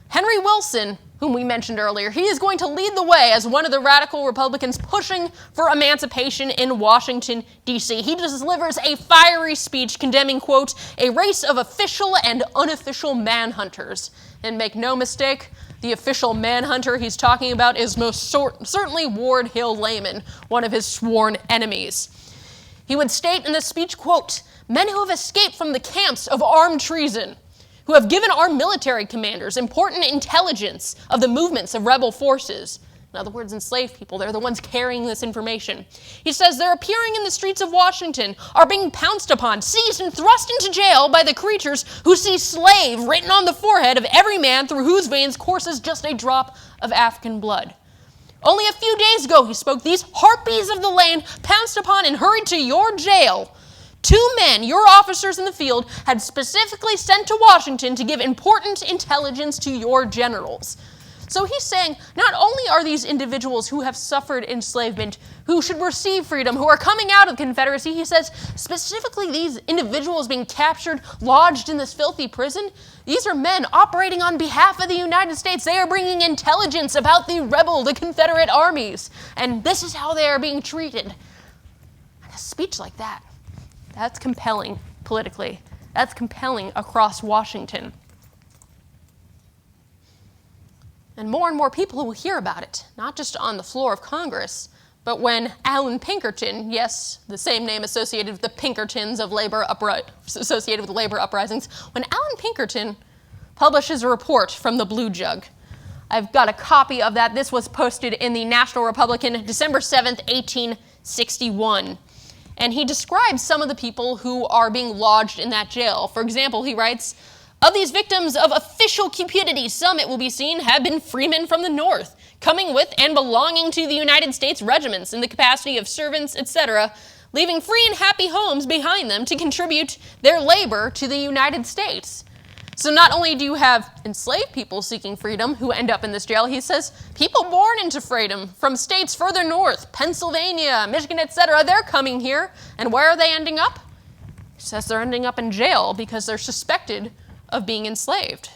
Henry Wilson, whom we mentioned earlier, he is going to lead the way as one of the radical Republicans pushing for emancipation in Washington, D.C. He delivers a fiery speech condemning, quote, a race of official and unofficial manhunters. And make no mistake, the official manhunter he's talking about is most certainly Ward Hill Lamon, one of his sworn enemies. He would state in this speech, quote, men who have escaped from the camps of armed treason, who have given our military commanders important intelligence of the movements of rebel forces. In other words, enslaved people, they're the ones carrying this information. He says they're appearing in the streets of Washington, are being pounced upon, seized, and thrust into jail by the creatures who see slave written on the forehead of every man through whose veins courses just a drop of African blood. Only a few days ago, he spoke, these harpies of the land pounced upon and hurried to your jail. 2 men, your officers in the field, had specifically sent to Washington to give important intelligence to your generals. So he's saying not only are these individuals who have suffered enslavement, who should receive freedom, who are coming out of the Confederacy, he says specifically these individuals being captured, lodged in this filthy prison, these are men operating on behalf of the United States. They are bringing intelligence about the Confederate armies, and this is how they are being treated. And a speech like that, that's compelling politically. That's compelling across Washington. And more people will hear about it, not just on the floor of Congress, but when Allan Pinkerton, yes, the same name associated with the Pinkertons of associated with labor uprisings, when Allan Pinkerton publishes a report from the Blue Jug. I've got a copy of that. This was posted in the National Republican, December 7th, 1861. And he describes some of the people who are being lodged in that jail. For example, he writes, of these victims of official cupidity, some, it will be seen, have been freemen from the North, coming with and belonging to the United States regiments in the capacity of servants, etc., leaving free and happy homes behind them to contribute their labor to the United States. So not only do you have enslaved people seeking freedom who end up in this jail, he says people born into freedom from states further north, Pennsylvania, Michigan, etc., they're coming here. And where are they ending up? He says they're ending up in jail because they're suspected of being enslaved.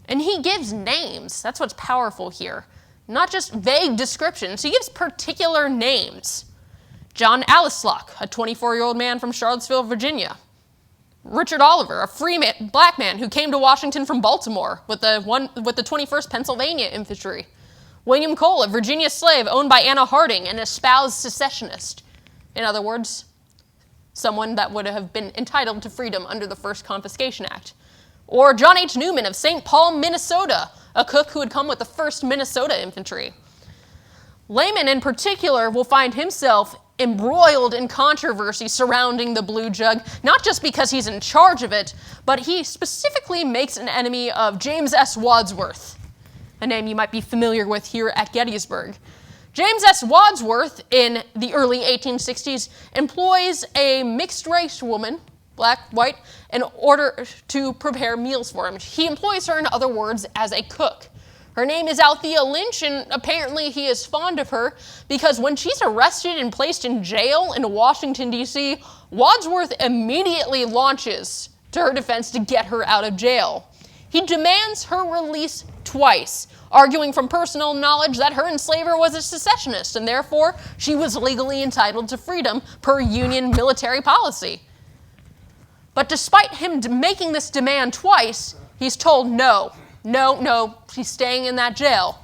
And he gives names. That's what's powerful here. Not just vague descriptions. He gives particular names. John Alleslock, a 24-year-old man from Charlottesville, Virginia. Richard Oliver, a free black man who came to Washington from Baltimore with the 21st Pennsylvania Infantry. William Cole, a Virginia slave owned by Anna Harding, an espoused secessionist. In other words, someone that would have been entitled to freedom under the First Confiscation Act. Or John H. Newman of St. Paul, Minnesota, a cook who had come with the 1st Minnesota Infantry. Lamon, in particular, will find himself embroiled in controversy surrounding the Blue Jug, not just because he's in charge of it, but he specifically makes an enemy of James S. Wadsworth, a name you might be familiar with here at Gettysburg. James S. Wadsworth, in the early 1860s, employs a mixed-race woman, black, white, in order to prepare meals for him. He employs her, in other words, as a cook. Her name is Althea Lynch, and apparently he is fond of her because when she's arrested and placed in jail in Washington, D.C., Wadsworth immediately launches to her defense to get her out of jail. He demands her release twice, arguing from personal knowledge that her enslaver was a secessionist, and therefore she was legally entitled to freedom per Union military policy. But despite him making this demand twice, he's told no, she's staying in that jail.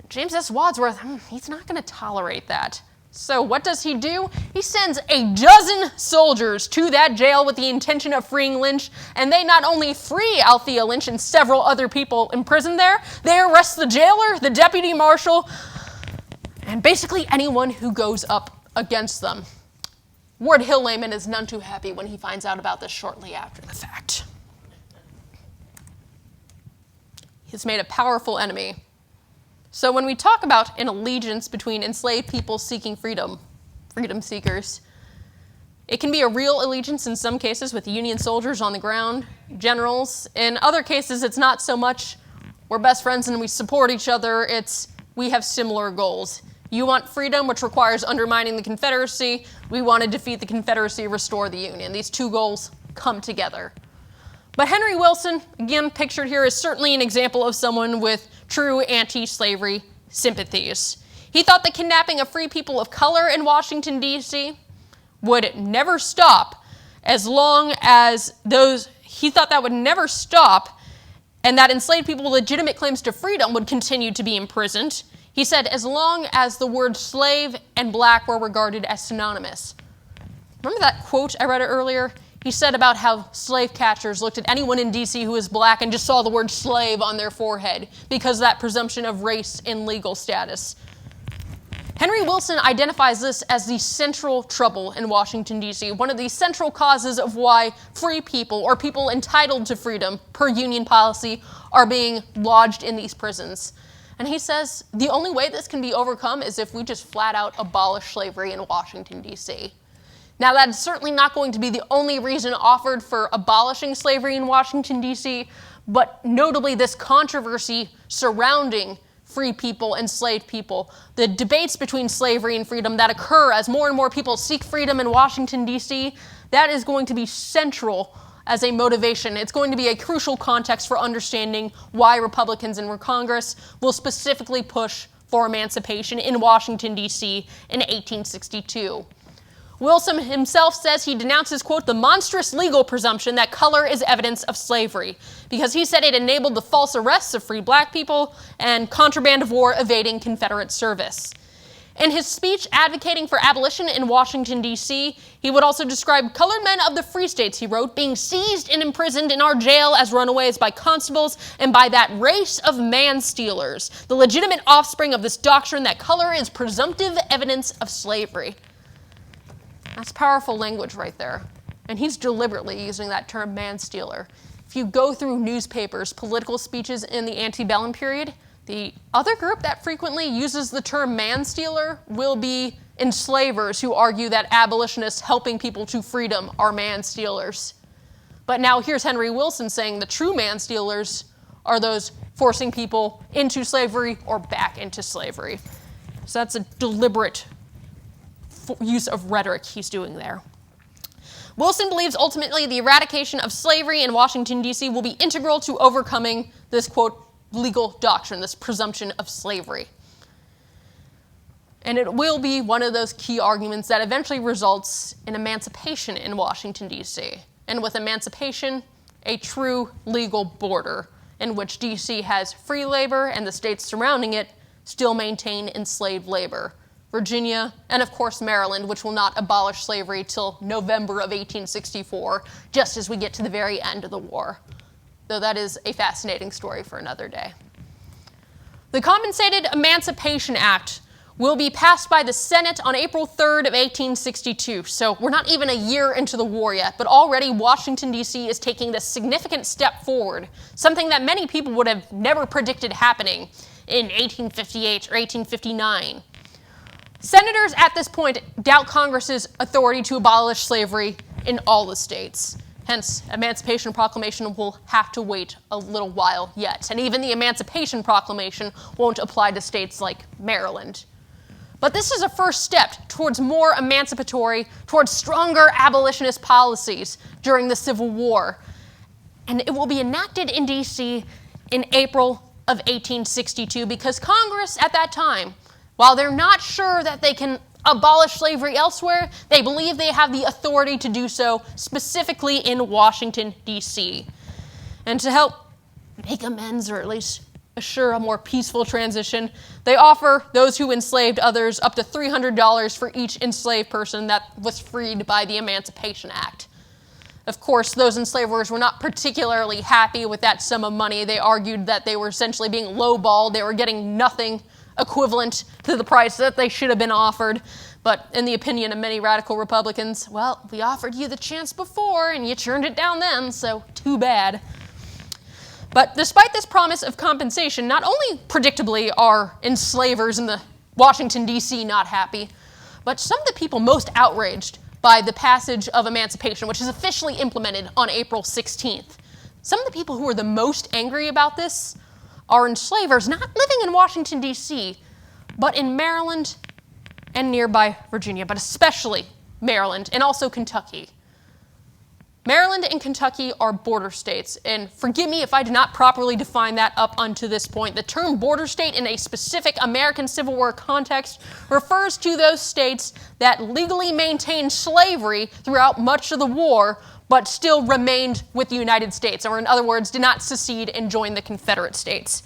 James S. Wadsworth, he's not going to tolerate that. So what does he do? He sends a dozen soldiers to that jail with the intention of freeing Lynch, and they not only free Althea Lynch and several other people imprisoned there, they arrest the jailer, the deputy marshal, and basically anyone who goes up against them. Ward Hill Lamon is none too happy when he finds out about this shortly after the fact. He's made a powerful enemy. So when we talk about an allegiance between enslaved people seeking freedom seekers, it can be a real allegiance in some cases with Union soldiers on the ground, generals. In other cases, it's not so much we're best friends and we support each other, it's we have similar goals. You want freedom, which requires undermining the Confederacy. We want to defeat the Confederacy, restore the Union. These two goals come together. But Henry Wilson, again pictured here, is certainly an example of someone with true anti-slavery sympathies. He thought the kidnapping of free people of color in Washington, D.C. would never stop as long as he thought that would never stop and that enslaved people with legitimate claims to freedom would continue to be imprisoned. He said as long as the words slave and black were regarded as synonymous. Remember that quote I read earlier? He said about how slave catchers looked at anyone in D.C. who was black and just saw the word slave on their forehead because of that presumption of race and legal status. Henry Wilson identifies this as the central trouble in Washington, D.C., one of the central causes of why free people or people entitled to freedom per Union policy are being lodged in these prisons. And he says the only way this can be overcome is if we just flat out abolish slavery in Washington, D.C. Now, that's certainly not going to be the only reason offered for abolishing slavery in Washington, D.C., but notably this controversy surrounding free people, enslaved people, the debates between slavery and freedom that occur as more and more people seek freedom in Washington, D.C., that is going to be central as a motivation. It's going to be a crucial context for understanding why Republicans in Congress will specifically push for emancipation in Washington, D.C. in 1862. Wilson himself says he denounces, quote, the monstrous legal presumption that color is evidence of slavery, because he said it enabled the false arrests of free black people and contraband of war evading Confederate service. In his speech advocating for abolition in Washington, D.C., he would also describe colored men of the free states, he wrote, being seized and imprisoned in our jail as runaways by constables and by that race of man-stealers, the legitimate offspring of this doctrine that color is presumptive evidence of slavery. That's powerful language right there. And he's deliberately using that term man-stealer. If you go through newspapers, political speeches in the antebellum period, the other group that frequently uses the term man-stealer will be enslavers who argue that abolitionists helping people to freedom are man-stealers. But now here's Henry Wilson saying the true man-stealers are those forcing people into slavery or back into slavery. So that's a deliberate use of rhetoric he's doing there. Wilson believes ultimately the eradication of slavery in Washington, D.C. will be integral to overcoming this, quote, legal doctrine, this presumption of slavery. And it will be one of those key arguments that eventually results in emancipation in Washington, D.C. And with emancipation, a true legal border in which D.C. has free labor and the states surrounding it still maintain enslaved labor, Virginia, and of course Maryland, which will not abolish slavery till November of 1864, just as we get to the very end of the war. Though that is a fascinating story for another day. The Compensated Emancipation Act will be passed by the Senate on April 3rd of 1862. So we're not even a year into the war yet, but already Washington, D.C. is taking this significant step forward, something that many people would have never predicted happening in 1858 or 1859. Senators at this point doubt Congress's authority to abolish slavery in all the states. Hence, Emancipation Proclamation will have to wait a little while yet. And even the Emancipation Proclamation won't apply to states like Maryland. But this is a first step towards more emancipatory, towards stronger abolitionist policies during the Civil War. And it will be enacted in D.C. in April of 1862 because Congress at that time, while they're not sure that they can abolish slavery elsewhere, they believe they have the authority to do so specifically in Washington, D.C. And to help make amends, or at least assure a more peaceful transition, they offer those who enslaved others up to $300 for each enslaved person that was freed by the Emancipation Act. Of course, those enslavers were not particularly happy with that sum of money. They argued that they were essentially being lowballed. They were getting nothing equivalent to the price that they should have been offered. But in the opinion of many radical Republicans, well, we offered you the chance before and you turned it down then, so too bad. But despite this promise of compensation, not only predictably are enslavers in the Washington, D.C. not happy, but some of the people most outraged by the passage of emancipation, which is officially implemented on April 16th. Some of the people who are the most angry about this are enslavers not living in Washington, D.C., but in Maryland and nearby Virginia, but especially Maryland and also Kentucky. Maryland and Kentucky are border states, and forgive me if I did not properly define that up unto this point. The term border state in a specific American Civil War context refers to those states that legally maintained slavery throughout much of the war, but still remained with the United States, or in other words, did not secede and join the Confederate States.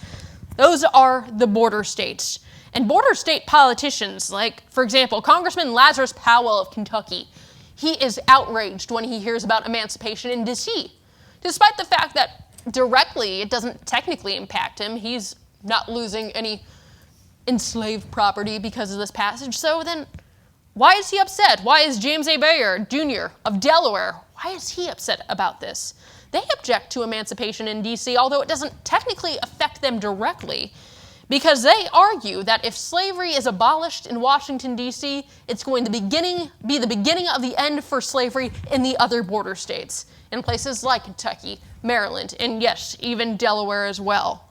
Those are the border states. And border state politicians, like, for example, Congressman Lazarus Powell of Kentucky, he is outraged when he hears about emancipation in D.C., despite the fact that directly it doesn't technically impact him. He's not losing any enslaved property because of this passage. So then, why is he upset? Why is James A. Bayard, Jr. of Delaware, why is he upset about this? They object to emancipation in D.C., although it doesn't technically affect them directly, because they argue that if slavery is abolished in Washington, D.C., it's going to be the beginning of the end for slavery in the other border states, in places like Kentucky, Maryland, and yes, even Delaware as well.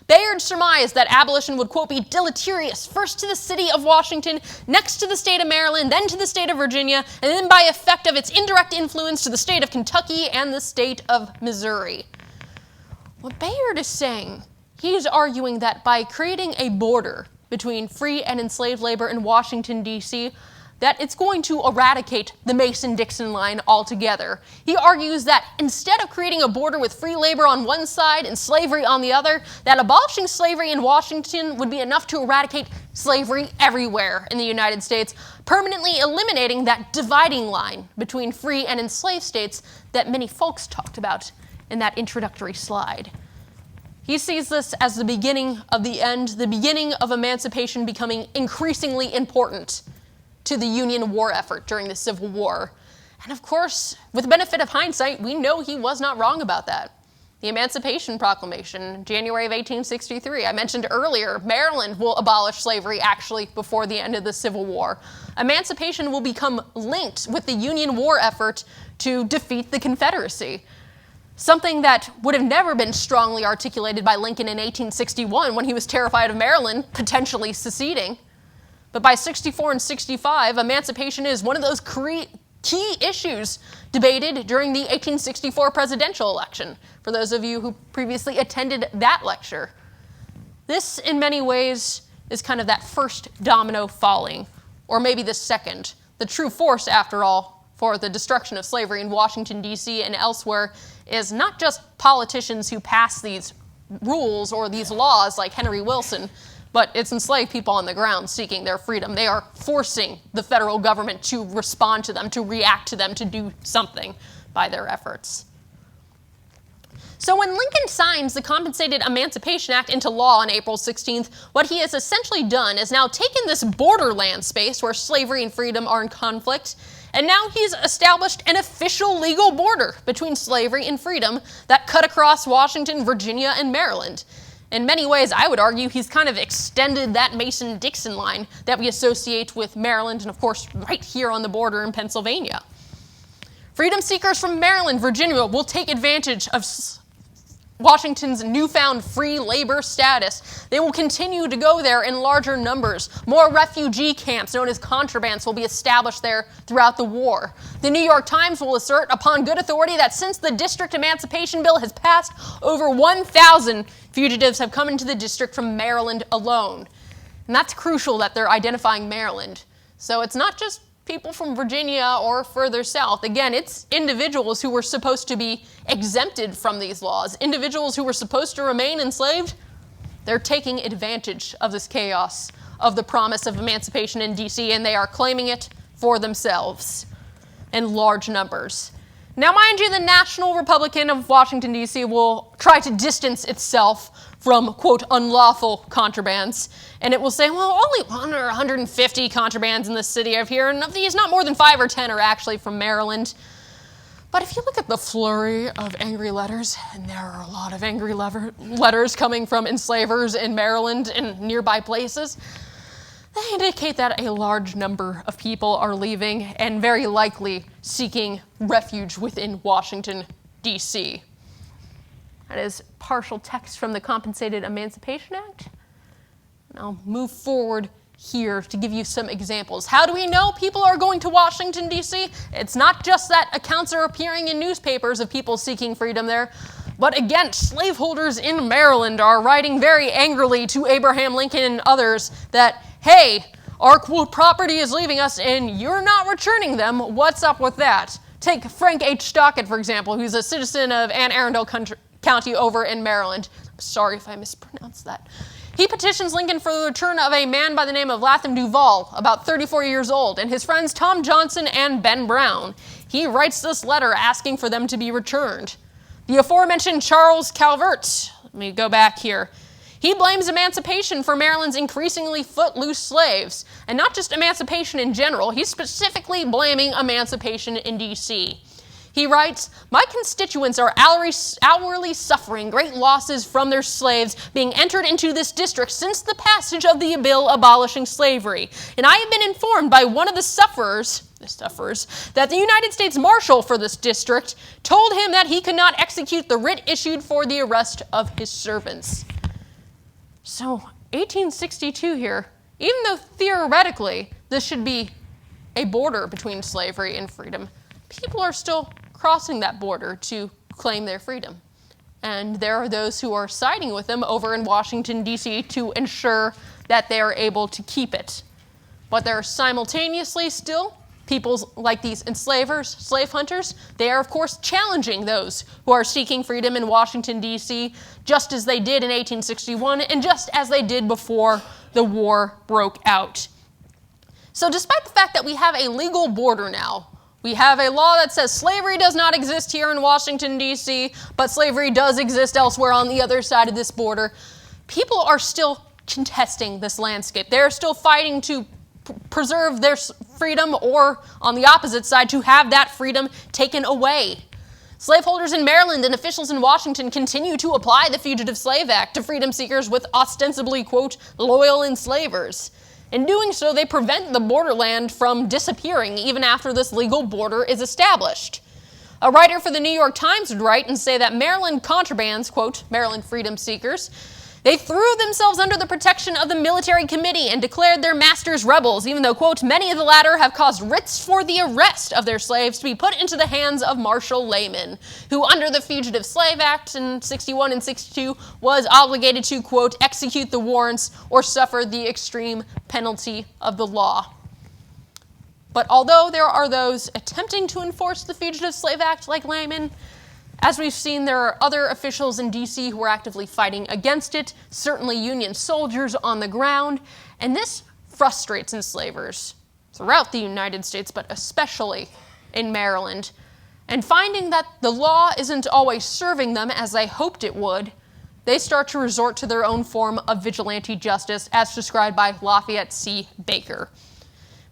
Bayard surmised that abolition would, quote, be deleterious, first to the city of Washington, next to the state of Maryland, then to the state of Virginia, and then by effect of its indirect influence to the state of Kentucky and the state of Missouri. What Bayard is saying, he's arguing that by creating a border between free and enslaved labor in Washington, D.C., that it's going to eradicate the Mason-Dixon line altogether. He argues that instead of creating a border with free labor on one side and slavery on the other, that abolishing slavery in Washington would be enough to eradicate slavery everywhere in the United States, permanently eliminating that dividing line between free and enslaved states that many folks talked about in that introductory slide. He sees this as the beginning of the end, the beginning of emancipation becoming increasingly important to the Union war effort during the Civil War. And of course, with the benefit of hindsight, we know he was not wrong about that. The Emancipation Proclamation, January of 1863. I mentioned earlier, Maryland will abolish slavery actually before the end of the Civil War. Emancipation will become linked with the Union war effort to defeat the Confederacy. Something that would have never been strongly articulated by Lincoln in 1861 when he was terrified of Maryland potentially seceding. But by 64 and 65, emancipation is one of those key issues debated during the 1864 presidential election, for those of you who previously attended that lecture. This, in many ways, is kind of that first domino falling, or maybe the second. The true force, after all, for the destruction of slavery in Washington, D.C. and elsewhere is not just politicians who pass these rules or these laws like Henry Wilson, but it's enslaved people on the ground seeking their freedom. They are forcing the federal government to respond to them, to react to them, to do something by their efforts. So when Lincoln signs the Compensated Emancipation Act into law on April 16th, what he has essentially done is now taken this borderland space where slavery and freedom are in conflict, and now he's established an official legal border between slavery and freedom that cut across Washington, Virginia, and Maryland. In many ways, I would argue he's kind of extended that Mason-Dixon line that we associate with Maryland and, of course, right here on the border in Pennsylvania. Freedom seekers from Maryland, Virginia will take advantage of Washington's newfound free labor status. They will continue to go there in larger numbers. More refugee camps, known as contrabands, will be established there throughout the war. The New York Times will assert upon good authority that since the District Emancipation Bill has passed, over 1,000 fugitives have come into the district from Maryland alone. And that's crucial that they're identifying Maryland. So it's not just people from Virginia or further south. Again, it's individuals who were supposed to be exempted from these laws, individuals who were supposed to remain enslaved. They're taking advantage of this chaos, of the promise of emancipation in D.C., and they are claiming it for themselves in large numbers. Now, mind you, the National Republican of Washington, D.C. will try to distance itself from, quote, unlawful contrabands. And it will say, well, only 1 or 150 contrabands in the city of here, and of these, not more than 5 or 10 are actually from Maryland. But if you look at the flurry of angry letters, and there are a lot of angry letters coming from enslavers in Maryland and nearby places, they indicate that a large number of people are leaving and very likely seeking refuge within Washington, D.C. That is partial text from the Compensated Emancipation Act. And I'll move forward here to give you some examples. How do we know people are going to Washington, D.C.? It's not just that accounts are appearing in newspapers of people seeking freedom there, but again, slaveholders in Maryland are writing very angrily to Abraham Lincoln and others that, hey, our quote property is leaving us and you're not returning them. What's up with that? Take Frank H. Stockett, for example, who's a citizen of Anne Arundel County over in Maryland. I'm sorry if I mispronounced that. He petitions Lincoln for the return of a man by the name of Latham Duval, about 34 years old, and his friends Tom Johnson and Ben Brown. He writes this letter asking for them to be returned. The aforementioned Charles Calvert, let me go back here. He blames emancipation for Maryland's increasingly footloose slaves, and not just emancipation in general, he's specifically blaming emancipation in D.C. He writes, "My constituents are hourly suffering great losses from their slaves being entered into this district since the passage of the bill abolishing slavery. And I have been informed by one of the sufferers, that the United States Marshal for this district told him that he could not execute the writ issued for the arrest of his servants." So, 1862 here, even though theoretically this should be a border between slavery and freedom, people are still crossing that border to claim their freedom. And there are those who are siding with them over in Washington, D.C. to ensure that they are able to keep it. But there are simultaneously still people like these enslavers, slave hunters. They are, of course, challenging those who are seeking freedom in Washington, D.C., just as they did in 1861 and just as they did before the war broke out. So despite the fact that we have a legal border now, we have a law that says slavery does not exist here in Washington, D.C., but slavery does exist elsewhere on the other side of this border, people are still contesting this landscape. They're still fighting to preserve their freedom, or on the opposite side, to have that freedom taken away. Slaveholders in Maryland and officials in Washington continue to apply the Fugitive Slave Act to freedom seekers with ostensibly, quote, loyal enslavers. In doing so, they prevent the borderland from disappearing even after this legal border is established. A writer for the New York Times would write and say that Maryland contrabands, quote, Maryland freedom seekers, they threw themselves under the protection of the military committee and declared their masters rebels, even though, quote, many of the latter have caused writs for the arrest of their slaves to be put into the hands of Marshal Lamon, who under the Fugitive Slave Act in 61 and 62 was obligated to, quote, execute the warrants or suffer the extreme penalty of the law. But although there are those attempting to enforce the Fugitive Slave Act like Lamon, As we've seen, there are other officials in D.C. who are actively fighting against it, certainly Union soldiers on the ground, and this frustrates enslavers throughout the United States, but especially in Maryland. And finding that the law isn't always serving them as they hoped it would, they start to resort to their own form of vigilante justice, as described by Lafayette C. Baker.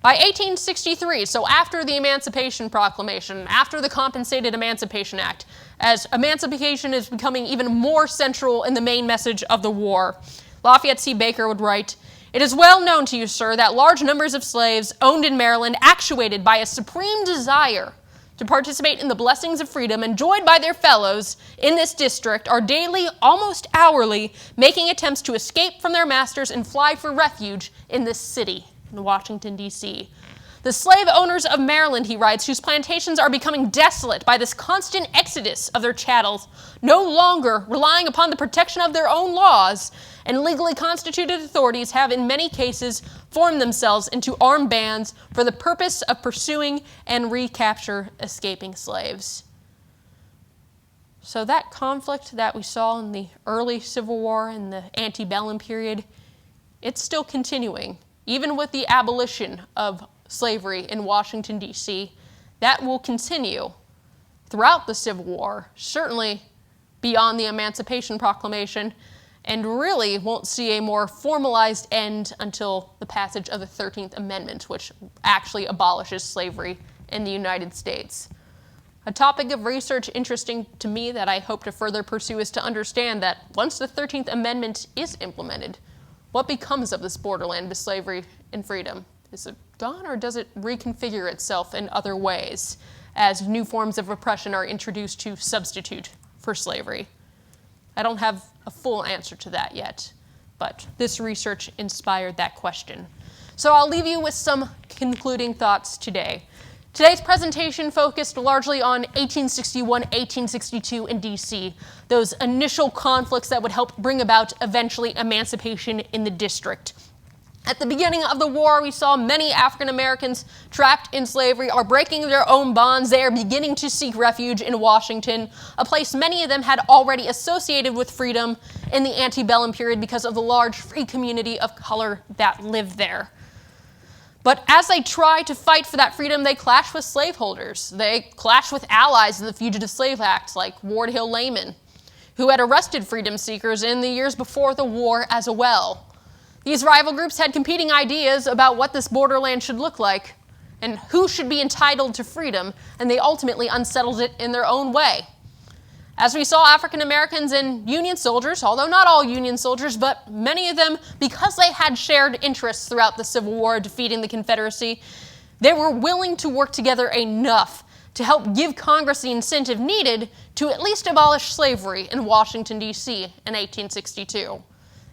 By 1863, so after the Emancipation Proclamation, after the Compensated Emancipation Act, as emancipation is becoming even more central in the main message of the war, Lafayette C. Baker would write, "It is well known to you, sir, that large numbers of slaves owned in Maryland, actuated by a supreme desire to participate in the blessings of freedom enjoyed by their fellows in this district, are daily, almost hourly, making attempts to escape from their masters and fly for refuge in this city," in Washington, D.C. "The slave owners of Maryland," he writes, "whose plantations are becoming desolate by this constant exodus of their chattels, no longer relying upon the protection of their own laws, and legally constituted authorities have in many cases formed themselves into armed bands for the purpose of pursuing and recapture escaping slaves." So that conflict that we saw in the early Civil War and the antebellum period, it's still continuing. Even with the abolition of slavery in Washington, D.C., that will continue throughout the Civil War, certainly beyond the Emancipation Proclamation, and really won't see a more formalized end until the passage of the 13th Amendment, which actually abolishes slavery in the United States. A topic of research interesting to me that I hope to further pursue is to understand that once the 13th Amendment is implemented, what becomes of this borderland of slavery and freedom? Is it gone, or does it reconfigure itself in other ways as new forms of oppression are introduced to substitute for slavery? I don't have a full answer to that yet, but this research inspired that question. So I'll leave you with some concluding thoughts today. Today's presentation focused largely on 1861, 1862 in D.C., those initial conflicts that would help bring about eventually emancipation in the district. At the beginning of the war, we saw many African Americans trapped in slavery are breaking their own bonds. They are beginning to seek refuge in Washington, a place many of them had already associated with freedom in the antebellum period because of the large free community of color that lived there. But as they try to fight for that freedom, they clash with slaveholders. They clash with allies in the Fugitive Slave Act, like Hill Lamon, who had arrested freedom seekers in the years before the war as well. These rival groups had competing ideas about what this borderland should look like and who should be entitled to freedom, and they ultimately unsettled it in their own way. As we saw, African Americans and Union soldiers, although not all Union soldiers, but many of them, because they had shared interests throughout the Civil War defeating the Confederacy, they were willing to work together enough to help give Congress the incentive needed to at least abolish slavery in Washington, D.C. in 1862.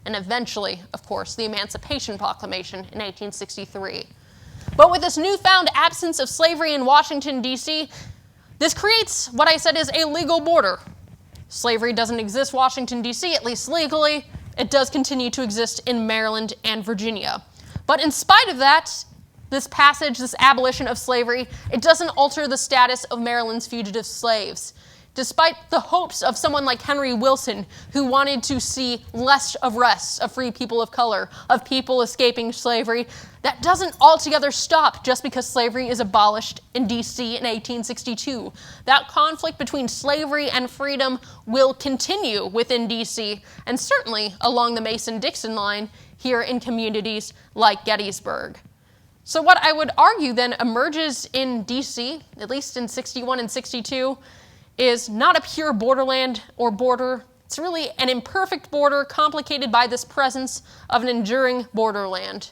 And eventually, of course, the Emancipation Proclamation in 1863. But with this newfound absence of slavery in Washington, D.C., this creates what I said is a legal border. Slavery doesn't exist in Washington, D.C., at least legally. It does continue to exist in Maryland and Virginia. But in spite of that, this passage, this abolition of slavery, it doesn't alter the status of Maryland's fugitive slaves. Despite the hopes of someone like Henry Wilson, who wanted to see less arrests of free people of color, of people escaping slavery, that doesn't altogether stop just because slavery is abolished in D.C. in 1862. That conflict between slavery and freedom will continue within D.C. and certainly along the Mason-Dixon line here in communities like Gettysburg. So what I would argue then emerges in D.C., at least in 61 and 62, is not a pure borderland or border. It's really an imperfect border complicated by this presence of an enduring borderland.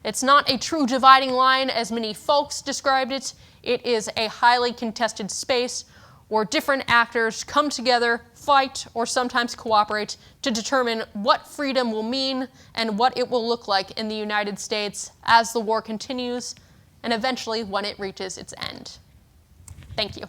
It's not a true dividing line as many folks described it. It is a highly contested space where different actors come together, fight, or sometimes cooperate to determine what freedom will mean and what it will look like in the United States as the war continues and eventually when it reaches its end. Thank you.